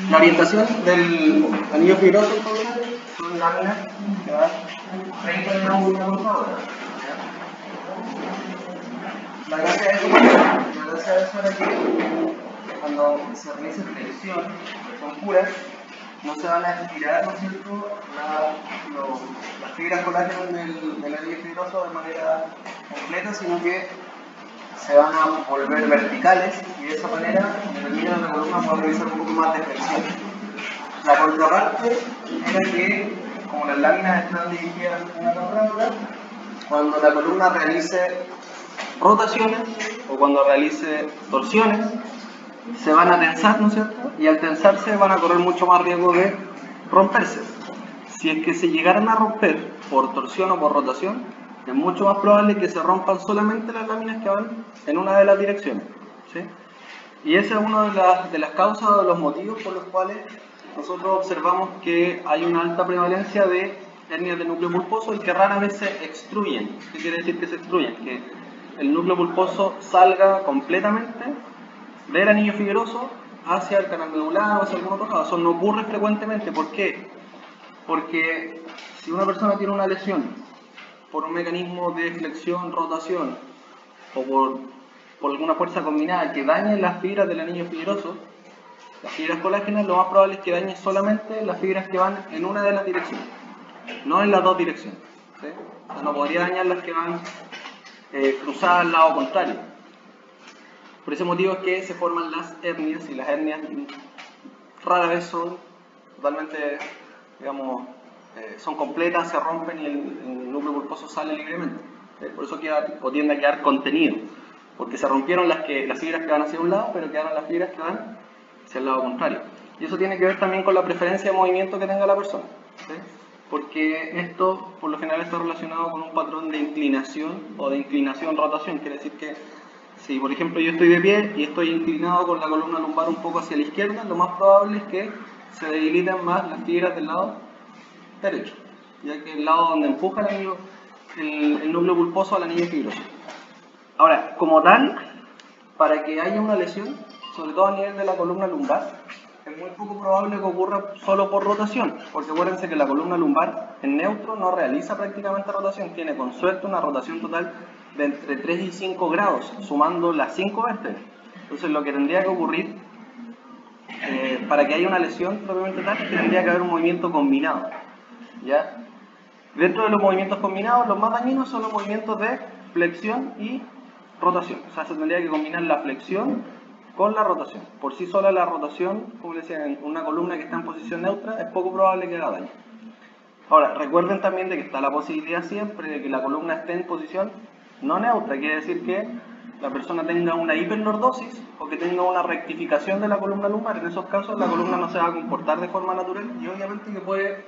La orientación del anillo fibroso son láminas que van 30 grados por hora. La gracia de eso era que cuando se realice flexión, que son puras, no se van a estirar, ¿no es cierto?, las fibras colágenas del anillo fibroso de manera completa, sino que se van a volver verticales y de esa manera, dependiendo de la columna, puede realizar un poco más de flexión. La contraparte era que, como las láminas están dirigidas una contra otra, cuando la columna realice rotaciones o cuando realice torsiones, se van a tensar, ¿no es cierto? Y al tensarse van a correr mucho más riesgo de romperse. Si es que se llegaran a romper por torsión o por rotación, es mucho más probable que se rompan solamente las láminas que van en una de las direcciones, ¿sí? Y esa es una de las causas o de los motivos por los cuales nosotros observamos que hay una alta prevalencia de hernias de núcleo pulposo y que rara vez se extruyen. ¿Qué quiere decir que se extruyen? Que el núcleo pulposo salga completamente del anillo fibroso hacia el canal medular o hacia algún otro lado. Eso no ocurre frecuentemente. ¿Por qué? Porque si una persona tiene una lesión por un mecanismo de flexión, rotación o por alguna fuerza combinada que dañe las fibras del anillo fibroso, las fibras colágenas, lo más probable es que dañe solamente las fibras que van en una de las direcciones, no en las dos direcciones, ¿sí? O sea, no podría dañar las que van cruzadas al lado contrario. Por ese motivo es que se forman las hernias, y las hernias rara vez son totalmente, digamos, son completas, se rompen y el núcleo pulposo sale libremente. Por eso queda, o tiende a quedar contenido, porque se rompieron las fibras que van hacia un lado, pero quedaron las fibras que van hacia el lado contrario. Y eso tiene que ver también con la preferencia de movimiento que tenga la persona, ¿sí? Porque esto por lo general está relacionado con un patrón de inclinación o de inclinación-rotación. Quiere decir que si por ejemplo yo estoy de pie y estoy inclinado con la columna lumbar un poco hacia la izquierda, lo más probable es que se debiliten más las fibras del lado derecho, ya que el lado donde empuja el núcleo pulposo al anillo fibroso. Ahora, como tal, para que haya una lesión, sobre todo a nivel de la columna lumbar, es muy poco probable que ocurra solo por rotación, porque acuérdense que la columna lumbar en neutro no realiza prácticamente rotación, tiene con suerte una rotación total de entre 3 y 5 grados, sumando las 5 vértebras. Entonces lo que tendría que ocurrir para que haya una lesión propiamente tal, es que tendría que haber un movimiento combinado, ¿ya? Dentro de los movimientos combinados, los más dañinos son los movimientos de flexión y rotación. O sea, se tendría que combinar la flexión con la rotación. Por sí sola la rotación, como les decía, en una columna que está en posición neutra, es poco probable que haga daño. Ahora, recuerden también de que está la posibilidad siempre de que la columna esté en posición no neutra. Quiere decir que la persona tenga una hiperlordosis o que tenga una rectificación de la columna lumbar. En esos casos la columna no se va a comportar de forma natural y obviamente que puede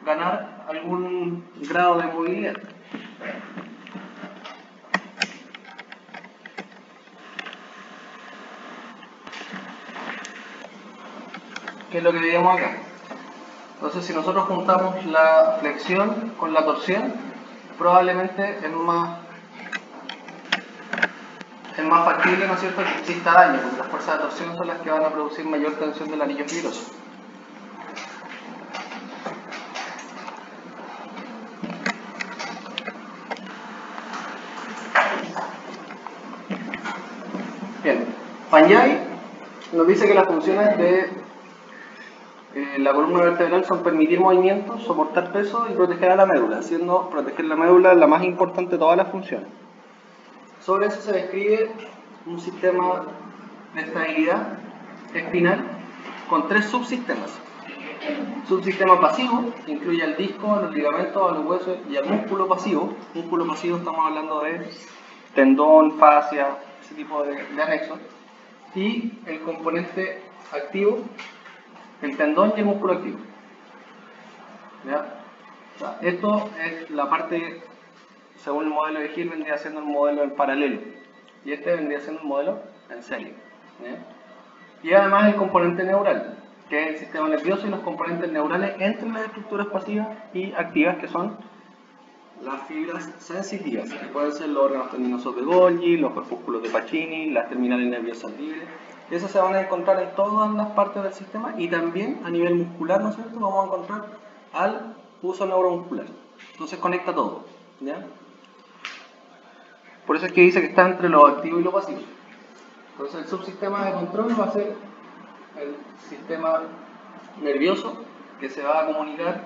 ganar algún grado de movilidad. ¿Qué es lo que veíamos acá? Entonces, si nosotros juntamos la flexión con la torsión, probablemente es más factible, ¿no es cierto?, que exista daño, porque las fuerzas de torsión son las que van a producir mayor tensión del anillo fibroso. Bien, Panyai nos dice que las funciones de la columna vertebral son permitir movimientos, soportar peso y proteger a la médula, siendo proteger la médula la más importante de todas las funciones. Sobre eso se describe un sistema de estabilidad espinal con 3 subsistemas. Subsistema pasivo, que incluye al disco, a los ligamentos, a los huesos y al músculo pasivo. Músculo pasivo estamos hablando de tendón, fascia, ese tipo de anexos. Y el componente activo, el tendón y el músculo activo. ¿Ya? O sea, esto es la parte, según el modelo de Hill, vendría siendo el modelo en paralelo. Y este vendría siendo el modelo en serie. ¿Ya? Y además el componente neural, que es el sistema nervioso y los componentes neurales entre las estructuras pasivas y activas, que son las fibras sensitivas, que pueden ser los órganos tendinosos de Golgi, los corpúsculos de Pacini, las terminales nerviosas libres. Esas se van a encontrar en todas las partes del sistema y también a nivel muscular, ¿no es cierto? Vamos a encontrar al uso neuromuscular. Entonces conecta todo, ¿ya? Por eso es que dice que está entre lo activo y lo pasivo. Entonces el subsistema de control va a ser el sistema nervioso que se va a comunicar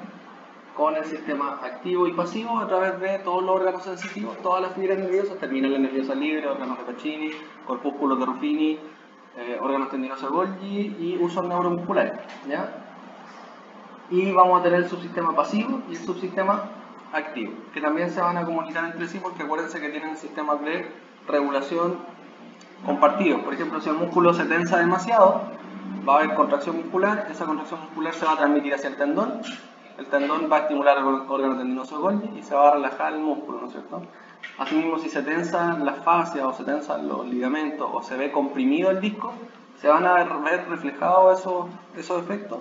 con el sistema activo y pasivo a través de todos los órganos sensitivos, todas las fibras nerviosas, terminales nerviosas libres, órganos de Pacini, corpúsculos de Ruffini, órganos tendinosos de Golgi y usos neuromusculares, ¿ya? Y vamos a tener el subsistema pasivo y el subsistema activo, que también se van a comunicar entre sí porque acuérdense que tienen sistemas de regulación compartidos. Por ejemplo, si el músculo se tensa demasiado, va a haber contracción muscular, esa contracción muscular se va a transmitir hacia el tendón va a estimular el órgano tendinoso de Golgi y se va a relajar el músculo, ¿no es cierto? Asimismo, si se tensan las fascias o se tensan los ligamentos o se ve comprimido el disco, se van a ver reflejados esos efectos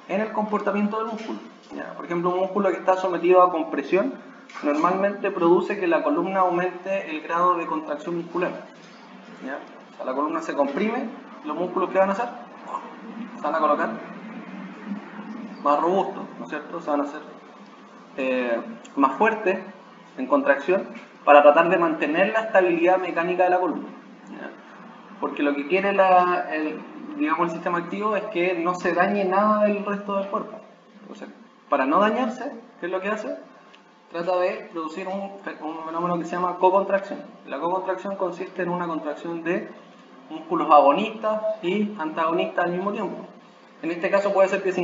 en el comportamiento del músculo. ¿Ya? Por ejemplo, un músculo que está sometido a compresión normalmente produce que la columna aumente el grado de contracción muscular. ¿Ya? O sea, la columna se comprime, los músculos que van a hacer, se van a colocar más robustos, ¿no es cierto? Se van a hacer más fuertes en contracción para tratar de mantener la estabilidad mecánica de la columna. ¿Ya? Porque lo que quiere el sistema activo es que no se dañe nada del resto del cuerpo. Entonces, para no dañarse, ¿qué es lo que hace? Trata de producir un fenómeno que se llama cocontracción. La cocontracción consiste en una contracción de músculos agonistas y antagonistas al mismo tiempo. En este caso puede ser que se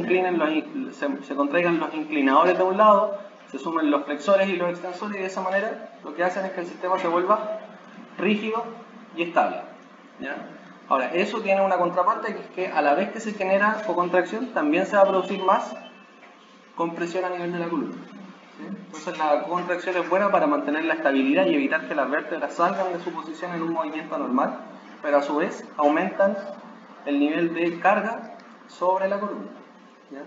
contraigan los inclinadores de un lado, se sumen los flexores y los extensores y de esa manera lo que hacen es que el sistema se vuelva rígido y estable. ¿Ya? Ahora, eso tiene una contraparte que es que a la vez que se genera cocontracción también se va a producir más compresión a nivel de la columna. ¿Sí? Entonces la contracción es buena para mantener la estabilidad y evitar que las vértebras salgan de su posición en un movimiento normal, pero a su vez aumentan el nivel de carga sobre la columna. ¿Ya?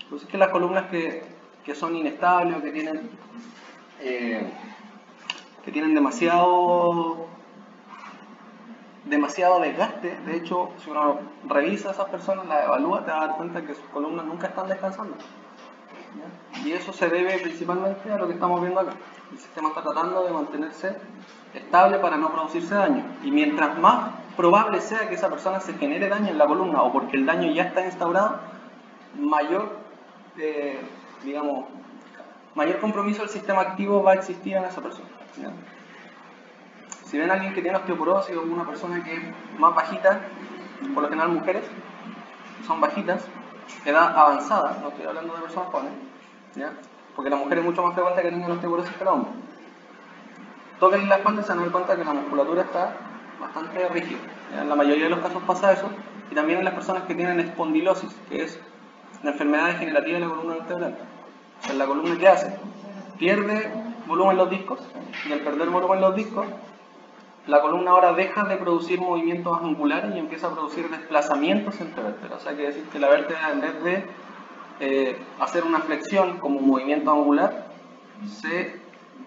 Entonces que las columnas que son inestables o que tienen demasiado desgaste, de hecho si uno revisa a esas personas, las evalúa, te vas a dar cuenta que sus columnas nunca están descansando. ¿Ya? Y eso se debe principalmente a lo que estamos viendo acá. El sistema está tratando de mantenerse estable para no producirse daño. Y mientras más probable sea que esa persona se genere daño en la columna o porque el daño ya está instaurado, mayor compromiso del sistema activo va a existir en esa persona. ¿Ya? Si ven a alguien que tiene osteoporosis o una persona que es más bajita, por lo general mujeres, son bajitas, edad avanzada, no estoy hablando de personas jóvenes, ¿ya? Porque la mujer es mucho más frecuente que tengan osteoporosis que el hombre. Toquen la espalda y se van a dar cuenta que la musculatura está bastante rígida. ¿Ya? En la mayoría de los casos pasa eso, y también en las personas que tienen espondilosis, que es la enfermedad degenerativa de la columna vertebral. O sea, la columna, ¿qué hace? Pierde volumen en los discos, y al perder volumen en los discos, la columna ahora deja de producir movimientos angulares y empieza a producir desplazamientos entre vértebras. O sea, quiere decir que la vértebra, en vez de hacer una flexión como un movimiento angular, se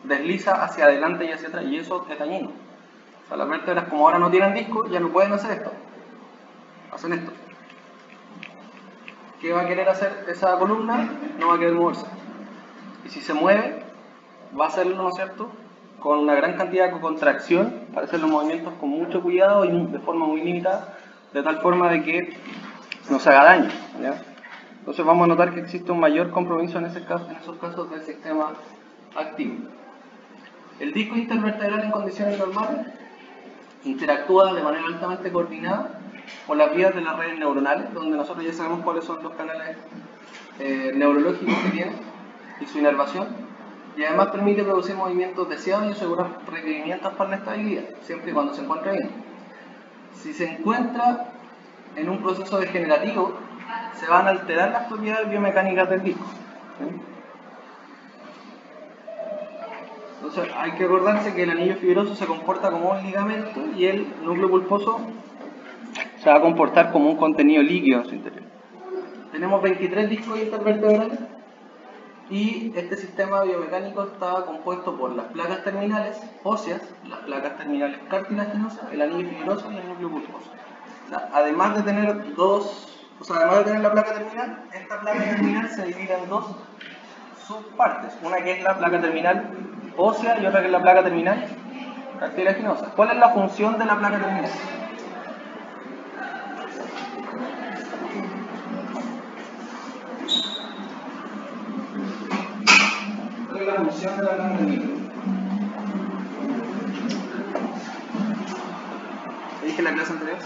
desliza hacia adelante y hacia atrás, y eso es dañino. O sea, las vértebras, como ahora no tienen disco, ya no pueden hacer esto. Hacen esto. ¿Qué va a querer hacer esa columna? No va a querer moverse. Y si se mueve, va a hacerlo, ¿no es cierto?, con una gran cantidad de contracción, para hacer los movimientos con mucho cuidado y de forma muy limitada, de tal forma de que no se haga daño. ¿Ya? Entonces vamos a notar que existe un mayor compromiso en esos casos del sistema activo. El disco intervertebral en condiciones normales interactúa de manera altamente coordinada con las vías de las redes neuronales, donde nosotros ya sabemos cuáles son los canales neurológicos que tiene y su inervación. Y además permite producir movimientos deseados y asegurar requerimientos para la estabilidad, siempre y cuando se encuentre bien. Si se encuentra en un proceso degenerativo, se van a alterar las propiedades biomecánicas del disco. ¿Sí? Entonces hay que acordarse que el anillo fibroso se comporta como un ligamento y el núcleo pulposo se va a comportar como un contenido líquido en su interior. Tenemos 23 discos intervertebrales Y este sistema biomecánico está compuesto por las placas terminales óseas, las placas terminales cartilaginosas, el anillo fibroso y el núcleo pulposo. O sea, además de tener la placa terminal, esta placa terminal se divide en dos subpartes. Una que es la placa terminal ósea y otra que es la placa terminal cartilaginosa. ¿Cuál es la función de la placa terminal? ¿Cuál es la función de la placa terminal? ¿Te dije en la clase anterior?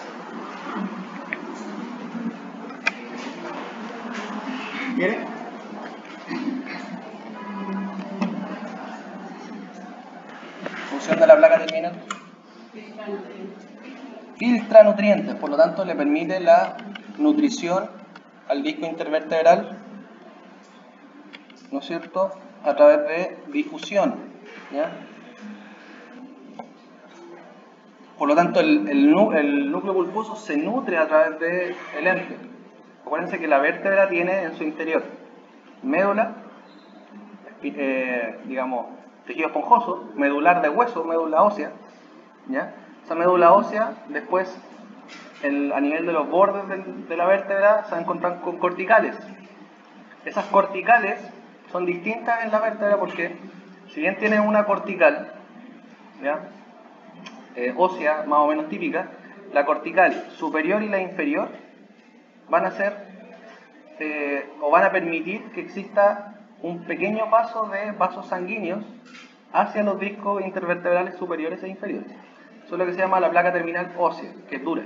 ¿Quiere? Función de la placa terminal. Filtra nutrientes, por lo tanto le permite la nutrición al disco intervertebral, ¿no es cierto?, a través de difusión, ¿ya? Por lo tanto el núcleo pulposo se nutre a través del ente. Acuérdense que la vértebra tiene en su interior médula, digamos, tejido esponjoso, medular de hueso, médula ósea, ¿ya? Esa médula ósea, después, a nivel de los bordes de la vértebra, se encuentran con corticales. Esas corticales son distintas en la vértebra porque, si bien tiene una cortical, ¿ya?, ósea más o menos típica, la cortical superior y la inferior van a ser, o van a permitir que exista un pequeño paso de vasos sanguíneos hacia los discos intervertebrales superiores e inferiores. Eso es lo que se llama la placa terminal ósea, que es dura.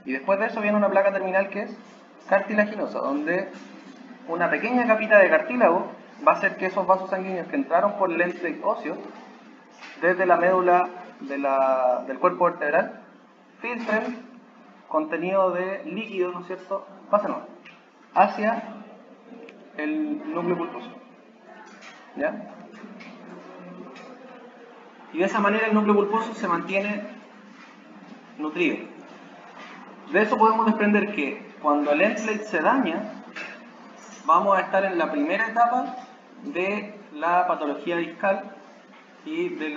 Y después de eso viene una placa terminal que es cartilaginosa, donde una pequeña capita de cartílago va a hacer que esos vasos sanguíneos que entraron por el ente óseo, desde la médula del cuerpo vertebral, filtren contenido de líquido, ¿no es cierto?, hacia el núcleo pulposo, ¿ya? Y de esa manera el núcleo pulposo se mantiene nutrido. De eso podemos desprender que cuando el end plate se daña, vamos a estar en la primera etapa de la patología discal y de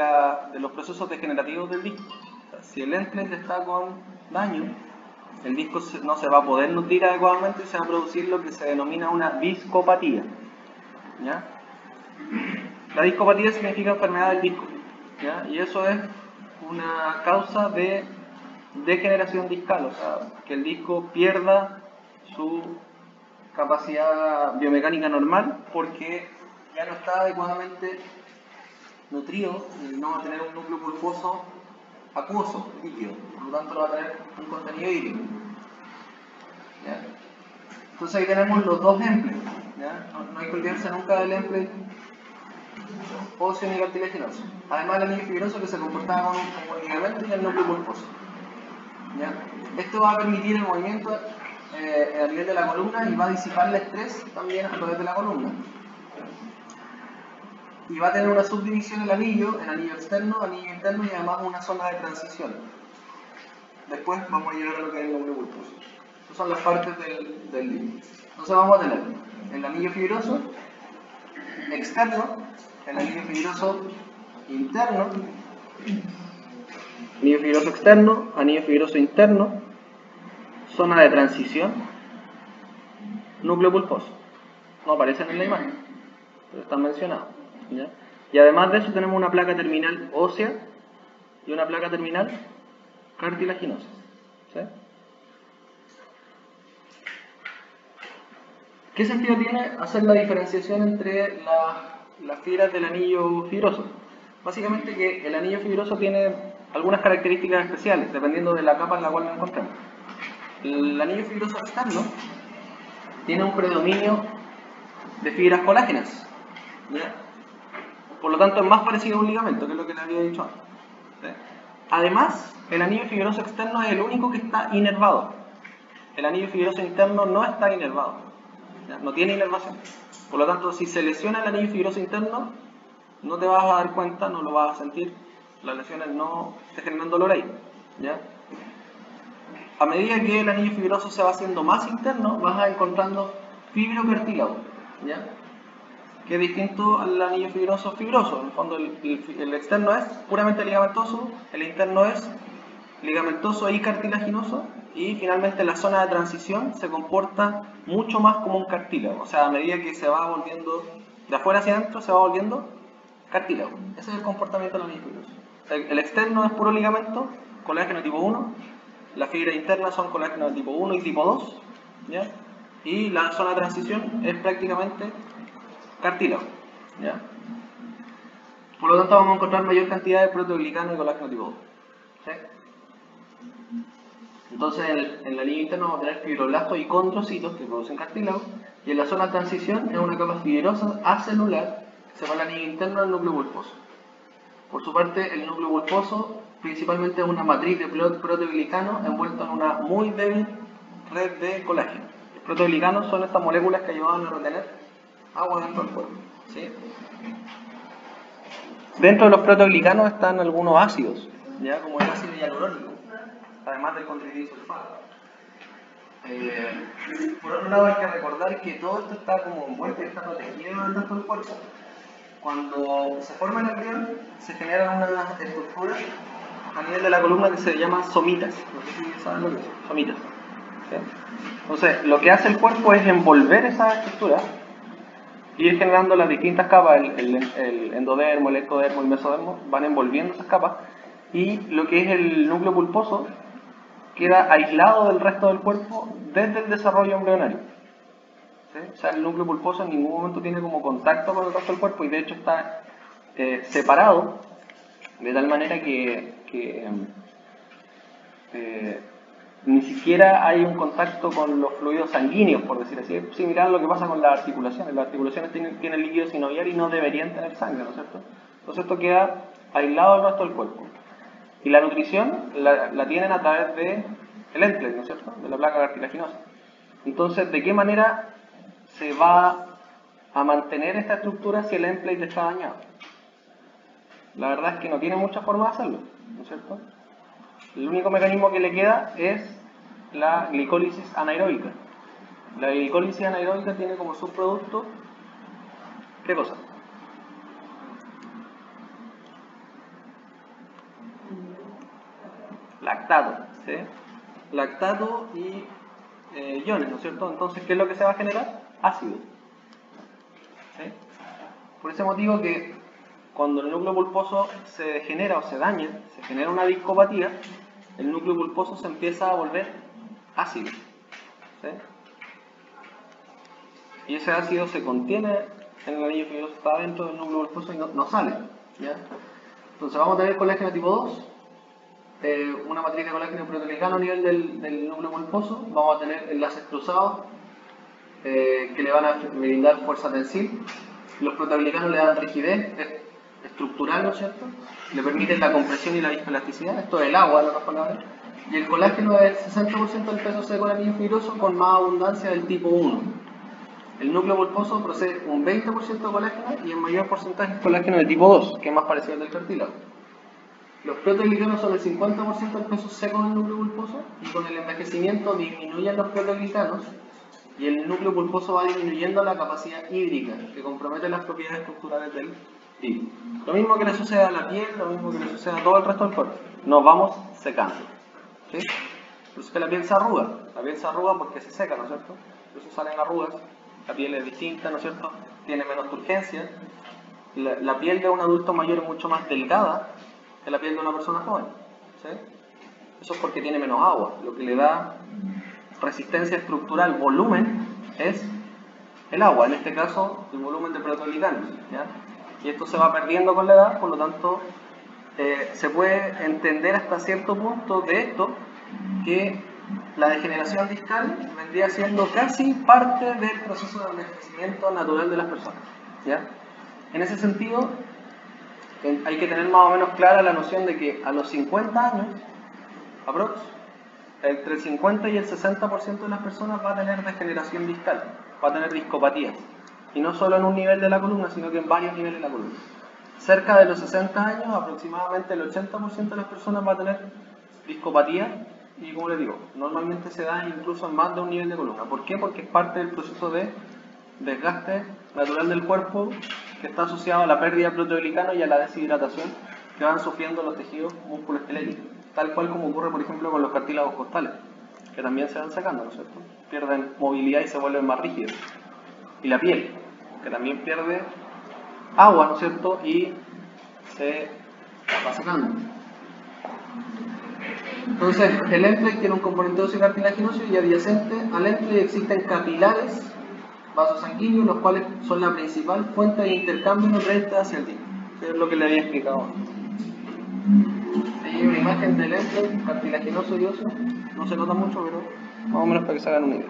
los procesos degenerativos del disco. O sea, si el end plate está con daño, el disco no se va a poder nutrir adecuadamente y se va a producir lo que se denomina una discopatía, ¿ya? La discopatía significa enfermedad del disco, ¿ya? Y eso es una causa de degeneración discal, o sea, que el disco pierda su capacidad biomecánica normal porque ya no está adecuadamente nutrido y no va a tener un núcleo pulposo acuoso, líquido, por lo tanto no va a tener un contenido hídrico, ¿ya? Entonces ahí tenemos los dos emplets, ¿ya? No hay que olvidarse nunca del emplate óseo ni cartilaginoso. Además el anillo fibroso que se comportaba como el ligamento y el núcleo pulposo, ¿ya? Esto va a permitir el movimiento a nivel de la columna y va a disipar el estrés también a través de la columna. Y va a tener una subdivisión el anillo externo, anillo interno y además una zona de transición. Después vamos a llegar a lo que es el núcleo pulposo. Estas son las partes del disco. Entonces vamos a tener el anillo fibroso externo, el anillo fibroso interno, anillo fibroso externo, anillo fibroso interno, zona de transición, núcleo pulposo. No aparecen en la imagen, pero están mencionados, ¿ya? Y además de eso tenemos una placa terminal ósea y una placa terminal cartilaginosa, ¿sí? ¿Qué sentido tiene hacer la diferenciación entre las fibras del anillo fibroso? Básicamente que el anillo fibroso tiene algunas características especiales, dependiendo de la capa en la cual nos encontramos. El anillo fibroso externo tiene un predominio de fibras colágenas, ¿ya? Por lo tanto es más parecido a un ligamento, que es lo que les había dicho antes, ¿sí? Además, el anillo fibroso externo es el único que está inervado. El anillo fibroso interno no está inervado, ¿ya? No tiene inervación. Por lo tanto, si se lesiona el anillo fibroso interno, no te vas a dar cuenta, no lo vas a sentir. Las lesiones no te generan dolor ahí, ¿ya? A medida que el anillo fibroso se va haciendo más interno, vas a encontrando fibrocartílago, ¿ya? que es distinto al anillo fibroso fibroso. En el fondo el externo es puramente ligamentoso, el interno es ligamentoso y cartilaginoso, y finalmente la zona de transición se comporta mucho más como un cartílago. O sea, a medida que se va volviendo de afuera hacia adentro, se va volviendo cartílago. Ese es el comportamiento del anillo fibroso. El externo es puro ligamento, colágeno tipo 1, las fibras internas son colágeno tipo 1 y tipo 2, ¿ya? Y la zona de transición es prácticamente cartílago, ¿ya? Por lo tanto vamos a encontrar mayor cantidad de proteoglicano y colágeno tipo 2, ¿sí? Entonces en el anillo interno vamos a tener fibroblastos y condrocitos que producen cartílago, y en la zona de transición es una capa fibrosa acelular que separa el anillo interno del núcleo pulposo. Por su parte, el núcleo pulposo principalmente es una matriz de proteoglicano envuelto en una muy débil red de colágeno. Los proteoglicanos son estas moléculas que ayudan a retener agua dentro del cuerpo, ¿sí? Dentro de los proteoglicanos están algunos ácidos, ¿ya? Como el ácido hialurónico, además del condroitinsulfato. Por otro lado, hay que recordar que todo esto está como envuelto y está protegido en el resto del cuerpo. Cuando se forma el embrión, se generan unas estructuras a nivel de la columna que se llaman somitas. No sé si saben lo que es, somitas. ¿Sí? Entonces, lo que hace el cuerpo es envolver esas estructuras y ir generando las distintas capas, el endodermo, el ectodermo, el mesodermo, van envolviendo esas capas, y lo que es el núcleo pulposo queda aislado del resto del cuerpo desde el desarrollo embrionario. ¿Sí? O sea, el núcleo pulposo en ningún momento tiene como contacto con el resto del cuerpo, y de hecho está separado de tal manera que ni siquiera hay un contacto con los fluidos sanguíneos, por decir así. Es similar a lo que pasa con las articulaciones. Las articulaciones tienen líquido sinovial y no deberían tener sangre, ¿no es cierto? Entonces esto queda aislado del resto del cuerpo. Y la nutrición la tienen a través del emplate, ¿no es cierto?, de la placa cartilaginosa. Entonces, ¿de qué manera se va a mantener esta estructura si el emplate está dañado? La verdad es que no tiene mucha forma de hacerlo, ¿no es cierto? El único mecanismo que le queda es la glicólisis anaeróbica. La glicólisis anaeróbica tiene como subproducto, ¿qué cosa? Lactato, ¿sí? Lactato y iones, ¿no es cierto? Entonces, ¿qué es lo que se va a generar? Ácido. ¿Sí? Por ese motivo que cuando el núcleo pulposo se degenera o se daña, se genera una discopatía, el núcleo pulposo se empieza a volver ácido, ¿sí? Y ese ácido se contiene en el anillo fibroso, está dentro del núcleo pulposo y no sale, ¿ya? Entonces vamos a tener colágeno tipo 2, una matriz de colágeno proteoglicano a nivel del núcleo pulposo. Vamos a tener enlaces cruzados que le van a brindar fuerza tensil. Los proteoglicanos le dan rigidez estructural, ¿no es cierto? Le permiten la compresión y la viscoelasticidad. Esto es el agua, en otras palabras. Y el colágeno es el 60% del peso seco del anillo fibroso, con más abundancia del tipo 1. El núcleo pulposo procede un 20% de colágeno, y en mayor porcentaje es colágeno de tipo 2, que es más parecido al del cartílago. Los proteoglicanos son el 50% del peso seco del núcleo pulposo, y con el envejecimiento disminuyen los proteoglicanos y el núcleo pulposo va disminuyendo la capacidad hídrica, que compromete las propiedades estructurales del hígado. Lo mismo que le sucede a la piel, lo mismo que le sucede a todo el resto del cuerpo. Nos vamos secando, ¿sí? Por eso que la piel se arruga. La piel se arruga porque se seca, ¿no es cierto? Por eso salen arrugas. La piel es distinta, ¿no es cierto? Tiene menos turgencia. La piel de un adulto mayor es mucho más delgada que la piel de una persona joven, ¿sí? Eso es porque tiene menos agua. Lo que le da resistencia estructural, volumen, es el agua, en este caso el volumen de proteoglicanos, ¿ya? Y esto se va perdiendo con la edad, por lo tanto se puede entender hasta cierto punto de esto que la degeneración discal vendría siendo casi parte del proceso de envejecimiento natural de las personas, ¿ya? En ese sentido hay que tener más o menos clara la noción de que a los 50 años aprox, entre el 50 y el 60% de las personas va a tener degeneración discal, va a tener discopatías, y no solo en un nivel de la columna, sino que en varios niveles de la columna. Cerca de los 60 años, aproximadamente el 80% de las personas va a tener discopatía, y como les digo, normalmente se da incluso en más de un nivel de columna. ¿Por qué? Porque es parte del proceso de desgaste natural del cuerpo que está asociado a la pérdida de proteoglicano y a la deshidratación que van sufriendo los tejidos musculoesqueléticos, tal cual como ocurre, por ejemplo, con los cartílagos costales, que también se van sacando, ¿no es cierto? Pierden movilidad y se vuelven más rígidos. Y la piel, que también pierde agua, ¿no es cierto? Y se va sacando. Entonces, el Lempleg tiene un componente óseo cartilaginoso y adyacente al Lempleg existen capilares vasos sanguíneos, los cuales son la principal fuente de intercambio nutrientes hacia el disco. Eso es lo que le había explicado antes. Ahí hay una imagen del Lempleg cartilaginoso y óseo. No se nota mucho, pero más o menos para que se hagan una idea.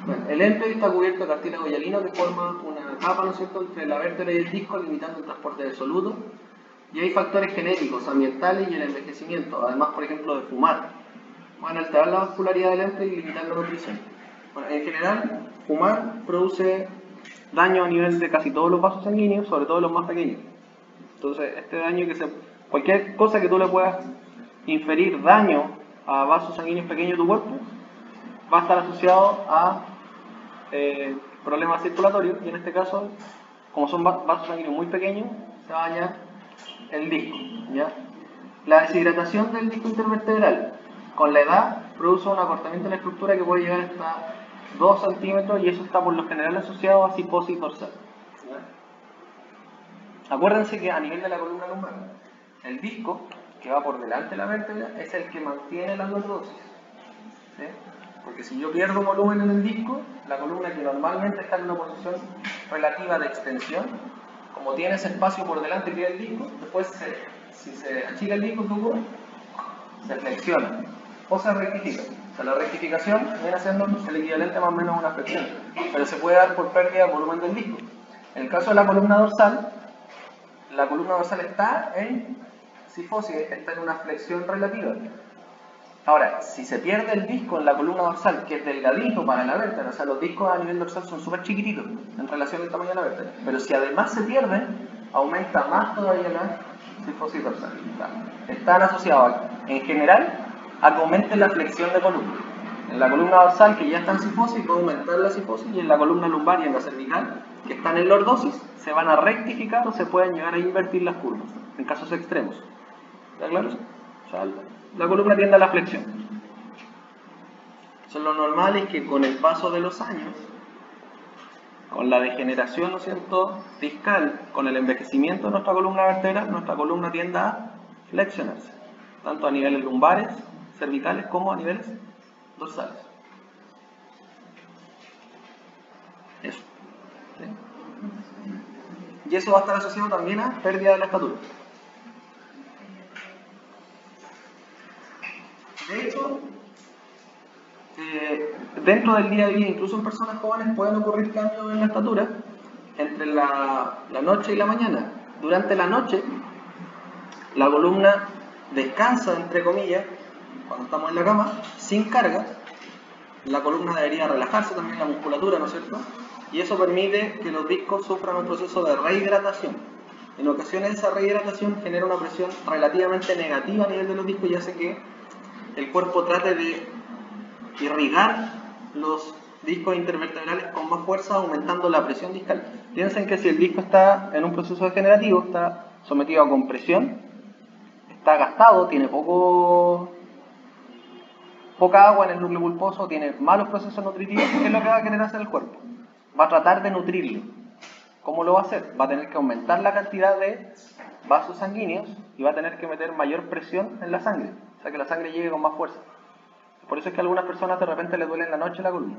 Bueno, el Lempleg está cubierto de cartílago hialino que forma una capa, ¿no es cierto?, entre la vértebra y el disco, limitando el transporte de soluto. Y hay factores genéticos, ambientales y el envejecimiento, además, por ejemplo, de fumar. Van a alterar la vascularidad del Lempleg y limitar la nutrición. Bueno, en general, fumar produce daño a nivel de casi todos los vasos sanguíneos, sobre todo los más pequeños. Entonces, este daño cualquier cosa que tú le puedas inferir daño a vasos sanguíneos pequeños de tu cuerpo, va a estar asociado a problemas circulatorios, y en este caso, como son vasos sanguíneos muy pequeños, se va a dañar el disco, ¿ya? La deshidratación del disco intervertebral con la edad produce un acortamiento de la estructura que puede llegar hasta 2 centímetros, y eso está por lo general asociado a cifosis dorsal, ¿ya? Acuérdense que a nivel de la columna lumbar, el disco que va por delante de la vértebra es el que mantiene la lordosis, ¿sí? Porque si yo pierdo volumen en el disco, la columna, que normalmente está en una posición relativa de extensión, como tiene ese espacio por delante que es el disco, después si se achica el disco, ¿qué ocurre? Se flexiona o se rectifica. O sea, la rectificación viene siendo el equivalente más o menos a una flexión, pero se puede dar por pérdida de volumen del disco. En el caso de la columna dorsal está en cifosis, está en una flexión relativa. Ahora, si se pierde el disco en la columna dorsal, que es delgadito para la vértebra, o sea, los discos a nivel dorsal son súper chiquititos en relación al tamaño de la vértebra, pero si además se pierde, aumenta más todavía la cifosis dorsal. Están asociados, en general, a que aumente la flexión de columna. En la columna dorsal, que ya está en cifosis, va a aumentar la cifosis, y en la columna lumbar y en la cervical, que están en lordosis, se van a rectificar o se pueden llegar a invertir las curvas, en casos extremos. ¿Está claro? O sea, la columna tiende a la flexión. Entonces, lo normal es que con el paso de los años, con la degeneración, ¿no es cierto?, discal, con el envejecimiento de nuestra columna vertebral, nuestra columna tienda a flexionarse, tanto a niveles lumbares, cervicales, como a niveles dorsales. Eso. ¿Sí? Y eso va a estar asociado también a pérdida de la estatura. De hecho, dentro del día a día, incluso en personas jóvenes, pueden ocurrir cambios en la estatura entre la noche y la mañana. Durante la noche, la columna descansa, entre comillas, cuando estamos en la cama, sin carga. La columna debería relajarse, también la musculatura, ¿no es cierto? Y eso permite que los discos sufran un proceso de rehidratación. En ocasiones esa rehidratación genera una presión relativamente negativa a nivel de los discos y hace que el cuerpo trate de irrigar los discos intervertebrales con más fuerza, aumentando la presión discal. Piensen que si el disco está en un proceso degenerativo, está sometido a compresión, está gastado, tiene poca agua en el núcleo pulposo, tiene malos procesos nutritivos, ¿qué es lo que va a querer hacer el cuerpo? Va a tratar de nutrirlo. ¿Cómo lo va a hacer? Va a tener que aumentar la cantidad de vasos sanguíneos y va a tener que meter mayor presión en la sangre, o sea, que la sangre llegue con más fuerza. Por eso es que a algunas personas de repente les duele en la noche la columna.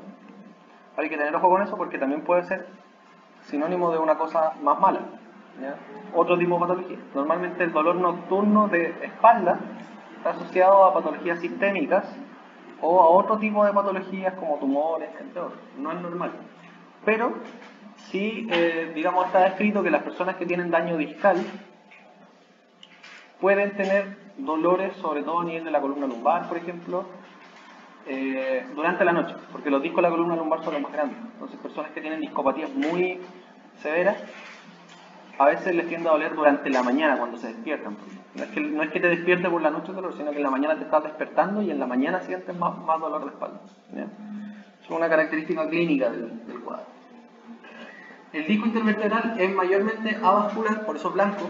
Hay que tener ojo con eso, porque también puede ser sinónimo de una cosa más mala, ¿ya? Otro tipo de patología. Normalmente el dolor nocturno de espalda está asociado a patologías sistémicas o a otro tipo de patologías como tumores, entre otros. No es normal. Pero sí, digamos, está descrito que las personas que tienen daño discal pueden tener dolores, sobre todo a nivel de la columna lumbar, por ejemplo, durante la noche, porque los discos de la columna lumbar son los más grandes. Entonces, personas que tienen discopatías muy severas a veces les tiende a doler durante la mañana cuando se despiertan. No es que te despierte por la noche el dolor, sino que en la mañana te estás despertando y en la mañana sientes más dolor de espalda. ¿Ya? Es una característica clínica del cuadro. El disco intervertebral es mayormente avascular, por eso blanco.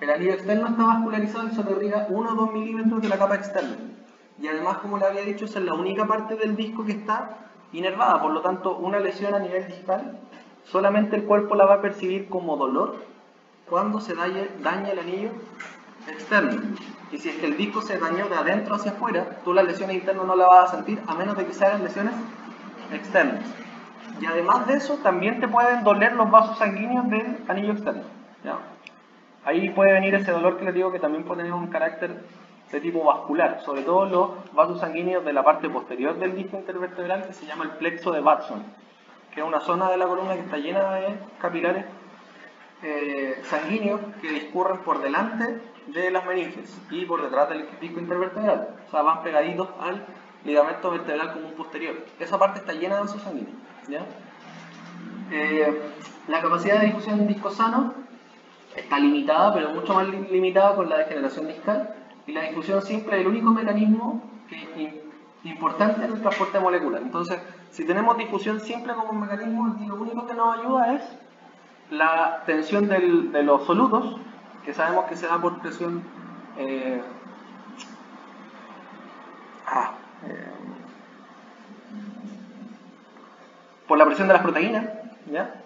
El anillo externo está vascularizado y solo irriga 1 o 2 milímetros de la capa externa. Y además, como le había dicho, esa es la única parte del disco que está inervada. Por lo tanto, una lesión a nivel discal, solamente el cuerpo la va a percibir como dolor cuando se daña el anillo externo. Y si es que el disco se dañó de adentro hacia afuera, tú las lesiones internas no las vas a sentir, a menos de que se hagan lesiones externas. Y además de eso, también te pueden doler los vasos sanguíneos del anillo externo. ¿Ya? Ahí puede venir ese dolor que les digo que también puede tener un carácter de tipo vascular, sobre todo los vasos sanguíneos de la parte posterior del disco intervertebral, que se llama el plexo de Watson, que es una zona de la columna que está llena de capilares sanguíneos que discurren por delante de las meninges y por detrás del disco intervertebral, o sea, van pegaditos al ligamento vertebral común posterior. Esa parte está llena de vasos sanguíneos. ¿Ya? La capacidad de difusión en discos sanos está limitada, pero mucho más limitada con la degeneración discal, y la difusión simple es el único mecanismo importante en el transporte molecular. Entonces, si tenemos difusión simple como un mecanismo, lo único que nos ayuda es la tensión de los solutos, que sabemos que se da por presión por la presión de las proteínas, ¿ya?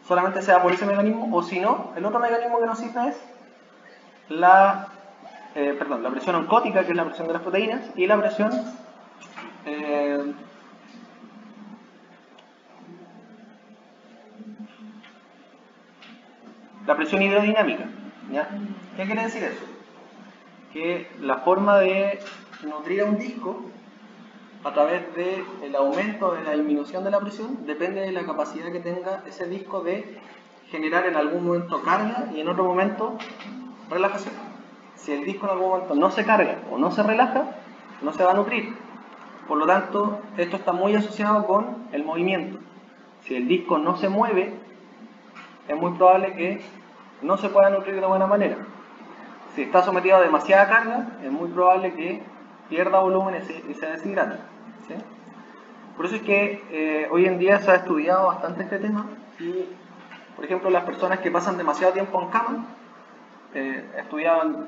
Solamente se da por ese mecanismo, o si no, el otro mecanismo que nos sirve es la presión oncótica, que es la presión de las proteínas, y la presión hidrodinámica. ¿Ya? ¿Qué quiere decir eso? Que la forma de nutrir a un disco a través del aumento de la disminución de la presión depende de la capacidad que tenga ese disco de generar en algún momento carga y en otro momento relajación. Si el disco en algún momento no se carga o no se relaja, no se va a nutrir. Por lo tanto, esto está muy asociado con el movimiento. Si el disco no se mueve, es muy probable que no se pueda nutrir de buena manera. Si está sometido a demasiada carga, es muy probable que pierda volumen y se deshidrate. ¿Sí? Por eso es que hoy en día se ha estudiado bastante este tema y, por ejemplo, las personas que pasan demasiado tiempo en cama, estudiaban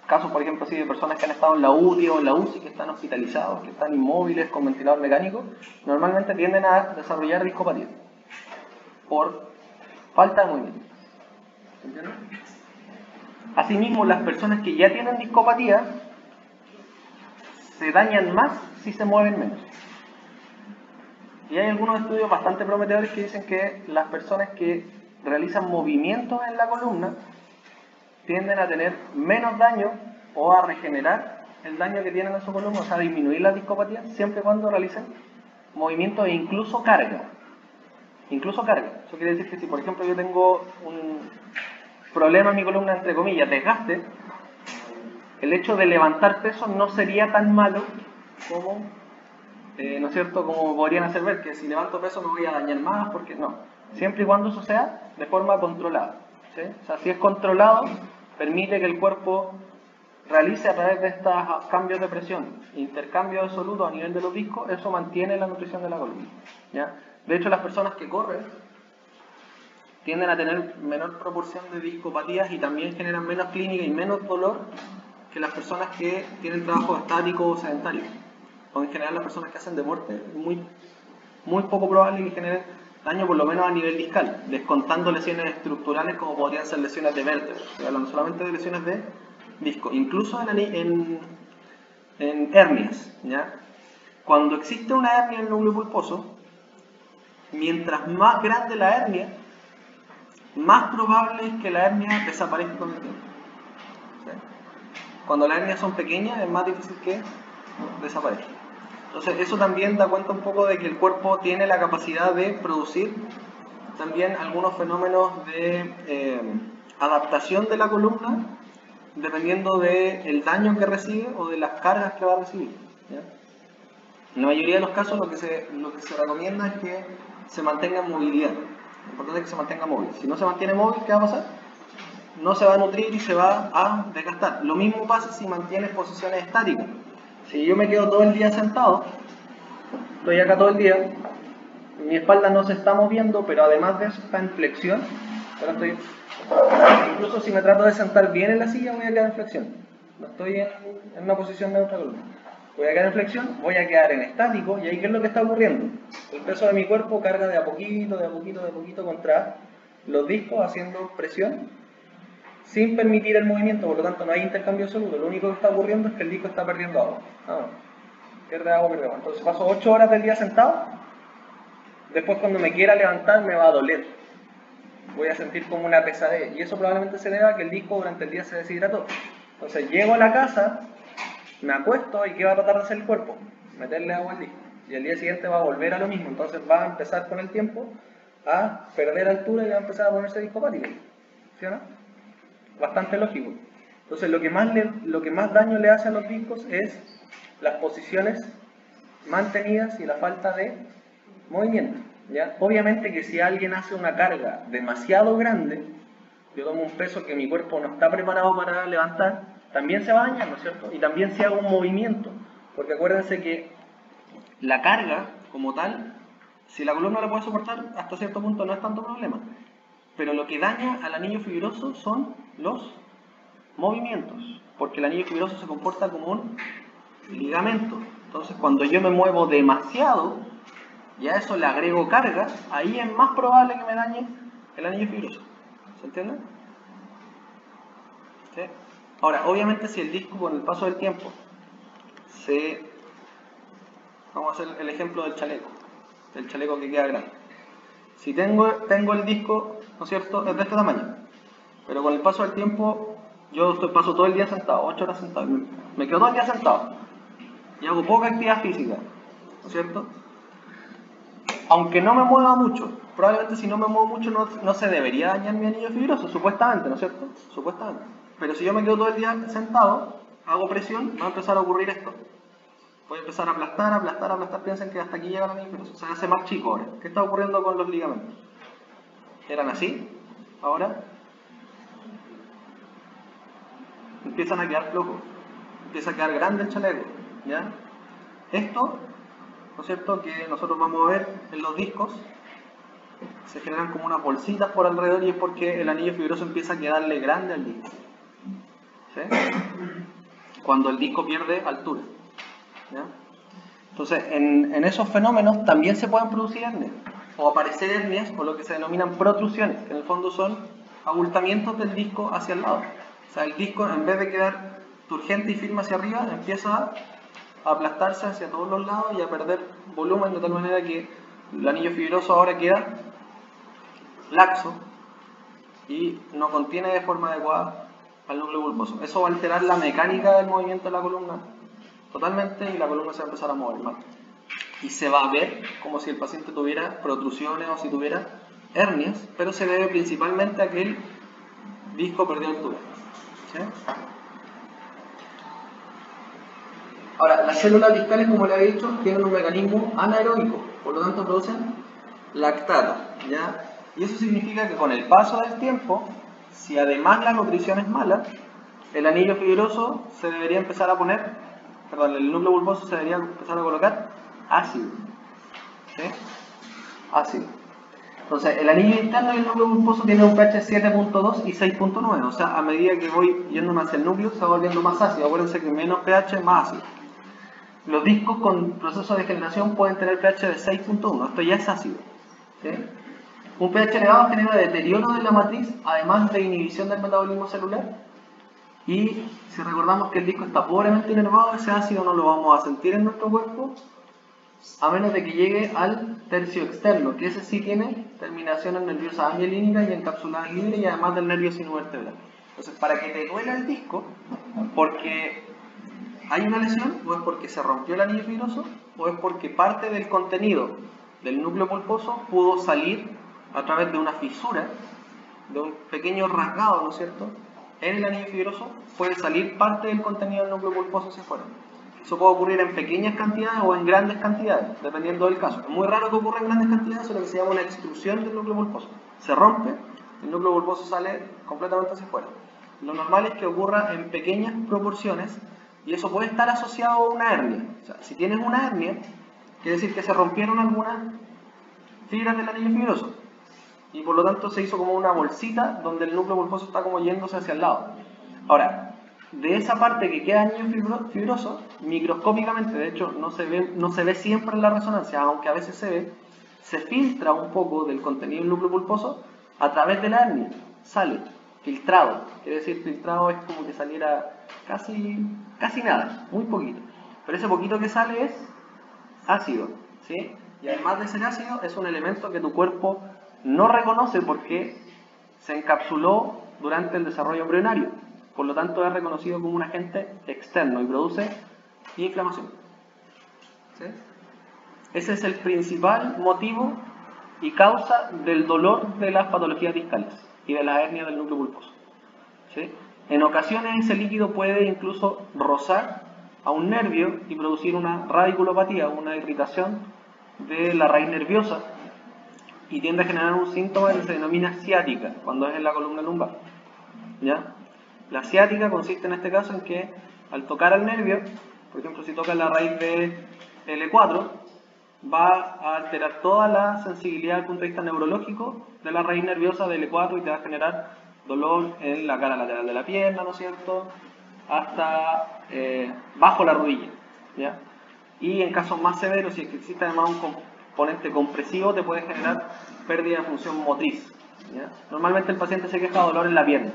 casos, por ejemplo, así de personas que han estado en la UTI o en la UCI, que están hospitalizados, que están inmóviles con ventilador mecánico, normalmente tienden a desarrollar discopatía por falta de movimiento. ¿Entiendes? Asimismo, las personas que ya tienen discopatía se dañan más si se mueven menos. Y hay algunos estudios bastante prometedores que dicen que las personas que realizan movimientos en la columna tienden a tener menos daño o a regenerar el daño que tienen en su columna, o sea, a disminuir la discopatía siempre y cuando realicen movimientos e incluso carga. Incluso carga. Eso quiere decir que si, por ejemplo, yo tengo un problema en mi columna, entre comillas, desgaste, el hecho de levantar peso no sería tan malo como, ¿no es cierto?, como podrían hacer ver, que si levanto peso me voy a dañar más, porque no. Siempre y cuando eso sea de forma controlada. ¿Sí? O sea, si es controlado, permite que el cuerpo realice a través de estos cambios de presión, intercambio de solutos a nivel de los discos, eso mantiene la nutrición de la columna. ¿Ya? De hecho, las personas que corren tienden a tener menor proporción de discopatías y también generan menos clínica y menos dolor que las personas que tienen trabajo estático o sedentario. O en general las personas que hacen deporte, es muy poco probable que generen daño, por lo menos a nivel discal, descontando lesiones estructurales como podrían ser lesiones de vértebra. Estoy hablando solamente de lesiones de disco, incluso en hernias. ¿Ya? Cuando existe una hernia en el núcleo pulposo, mientras más grande la hernia, más probable es que la hernia desaparezca con el tiempo. ¿Sí? Cuando las hernias son pequeñas es más difícil que desaparezca. Entonces eso también da cuenta un poco de que el cuerpo tiene la capacidad de producir también algunos fenómenos de adaptación de la columna dependiendo del daño que recibe o de las cargas que va a recibir. ¿Ya? En la mayoría de los casos lo que se recomienda es que se mantenga en movilidad. Lo importante es que se mantenga móvil. Si no se mantiene móvil, ¿qué va a pasar? No se va a nutrir y se va a desgastar. Lo mismo pasa si mantienes posiciones estáticas. Si yo me quedo todo el día sentado, estoy acá todo el día, mi espalda no se está moviendo, pero además de eso está en flexión. Ahora estoy, incluso si me trato de sentar bien en la silla, voy a quedar en flexión. No estoy en una posición neutra. Voy a quedar en flexión, voy a quedar en estático, y ahí ¿qué es lo que está ocurriendo? El peso de mi cuerpo carga de a poquito, de a poquito, de a poquito contra los discos, haciendo presión, sin permitir el movimiento, por lo tanto no hay intercambio absoluto. Lo único que está ocurriendo es que el disco está perdiendo agua. Pierde agua, pierde agua. Entonces paso 8 horas del día sentado, después cuando me quiera levantar me va a doler. Voy a sentir como una pesadez, y eso probablemente se deba a que el disco durante el día se deshidrató. Entonces llego a la casa, me acuesto, y ¿qué va a tratar de hacer el cuerpo? Meterle agua al disco. Y al día siguiente va a volver a lo mismo. Entonces va a empezar con el tiempo a perder altura y va a empezar a ponerse discopático. ¿Sí o no? Bastante lógico. Entonces lo que más daño le hace a los discos es las posiciones mantenidas y la falta de movimiento, ¿ya? Obviamente que si alguien hace una carga demasiado grande, yo tomo un peso que mi cuerpo no está preparado para levantar, también se va a dañar, ¿no es cierto? Y también si hago un movimiento, porque acuérdense que la carga como tal, si la columna la puede soportar, hasta cierto punto no es tanto problema. Pero lo que daña al anillo fibroso son los movimientos, porque el anillo fibroso se comporta como un ligamento. Entonces cuando yo me muevo demasiado y a eso le agrego carga, ahí es más probable que me dañe el anillo fibroso. ¿Se entiende? ¿Sí? Ahora, obviamente si el disco con el paso del tiempo vamos a hacer el ejemplo del chaleco que queda grande. Si tengo el disco, ¿no es cierto?, es de este tamaño, pero con el paso del tiempo yo paso todo el día sentado, 8 horas sentado, me quedo todo el día sentado y hago poca actividad física, ¿no es cierto? Aunque no me mueva mucho, probablemente si no me muevo mucho no se debería dañar mi anillo fibroso, supuestamente, ¿no es cierto? Supuestamente. Pero si yo me quedo todo el día sentado, hago presión, va a empezar a ocurrir esto. Voy a empezar a aplastar, piensen que hasta aquí llega el anillo fibroso, se hace más chico ahora. ¿Qué está ocurriendo con los ligamentos? ¿Eran así? Ahora empiezan a quedar flojos, empieza a quedar grande el chaleco, ¿ya? Esto, ¿no es cierto?, que nosotros vamos a ver en los discos, se generan como unas bolsitas por alrededor y es porque el anillo fibroso empieza a quedarle grande al disco. ¿Sí? Cuando el disco pierde altura. ¿Ya? Entonces, en esos fenómenos también se pueden producir hernias, o aparecer hernias, o lo que se denominan protrusiones, que en el fondo son abultamientos del disco hacia el lado. O sea, el disco, en vez de quedar turgente y firme hacia arriba, empieza a aplastarse hacia todos los lados y a perder volumen, de tal manera que el anillo fibroso ahora queda laxo y no contiene de forma adecuada al núcleo pulposo. Eso va a alterar la mecánica del movimiento de la columna totalmente y la columna se va a empezar a mover mal. Y se va a ver como si el paciente tuviera protrusiones o si tuviera hernias, pero se debe principalmente a que el disco perdió altura. ¿Sí? Ahora, las células discales, como les he dicho, tienen un mecanismo anaeróbico, por lo tanto producen lactato, ¿ya? Y eso significa que con el paso del tiempo, si además la nutrición es mala, el anillo fibroso se debería empezar a poner, el núcleo pulposo se debería empezar a colocar ácido. ¿Sí? Ácido. Entonces, el anillo interno y el núcleo pulposo tienen un pH 7.2 y 6.9, o sea, a medida que voy yéndome hacia el núcleo se va volviendo más ácido. Acuérdense que menos pH más ácido. Los discos con proceso de degeneración pueden tener pH de 6.1, esto ya es ácido. ¿Sí? Un pH elevado genera deterioro de la matriz, además de inhibición del metabolismo celular. Y si recordamos que el disco está pobremente inervado, ese ácido no lo vamos a sentir en nuestro cuerpo, a menos de que llegue al tercio externo, que ese sí tiene terminaciones nerviosas angiolínicas y encapsuladas libres, y además del nervio sinovertebral. Entonces, para que te duela el disco, porque hay una lesión, o es porque se rompió el anillo fibroso, o es porque parte del contenido del núcleo pulposo pudo salir a través de una fisura, de un pequeño rasgado, ¿no es cierto?, en el anillo fibroso puede salir parte del contenido del núcleo pulposo hacia afuera. Eso puede ocurrir en pequeñas cantidades o en grandes cantidades, dependiendo del caso. Es muy raro que ocurra en grandes cantidades, es lo que se llama una extrusión del núcleo pulposo. Se rompe, el núcleo pulposo sale completamente hacia afuera. Lo normal es que ocurra en pequeñas proporciones y eso puede estar asociado a una hernia. O sea, si tienes una hernia, quiere decir que se rompieron algunas fibras del anillo fibroso y por lo tanto se hizo como una bolsita donde el núcleo pulposo está como yéndose hacia el lado. Ahora, de esa parte que queda anillo fibroso, microscópicamente, de hecho no se ve siempre en la resonancia, aunque a veces se ve, se filtra un poco del contenido del núcleo pulposo a través de la hernia, sale filtrado, quiere decir filtrado es como que saliera casi nada, muy poquito, pero ese poquito que sale es ácido, ¿sí? Y además de ser ácido es un elemento que tu cuerpo no reconoce porque se encapsuló durante el desarrollo embrionario. Por lo tanto, es reconocido como un agente externo y produce inflamación. ¿Sí? Ese es el principal motivo y causa del dolor de las patologías discales y de la hernia del núcleo pulposo. ¿Sí? En ocasiones ese líquido puede incluso rozar a un nervio y producir una radiculopatía, una irritación de la raíz nerviosa y tiende a generar un síntoma que se denomina ciática cuando es en la columna lumbar. ¿Ya? La ciática consiste en este caso en que al tocar al nervio, por ejemplo si tocas la raíz de L4, va a alterar toda la sensibilidad desde el punto de vista neurológico de la raíz nerviosa de L4 y te va a generar dolor en la cara lateral de la pierna, ¿no es cierto? Hasta bajo la rodilla, ¿ya? Y en casos más severos, si existe además un componente compresivo, te puede generar pérdida de función motriz, ¿ya? Normalmente el paciente se queja de dolor en la pierna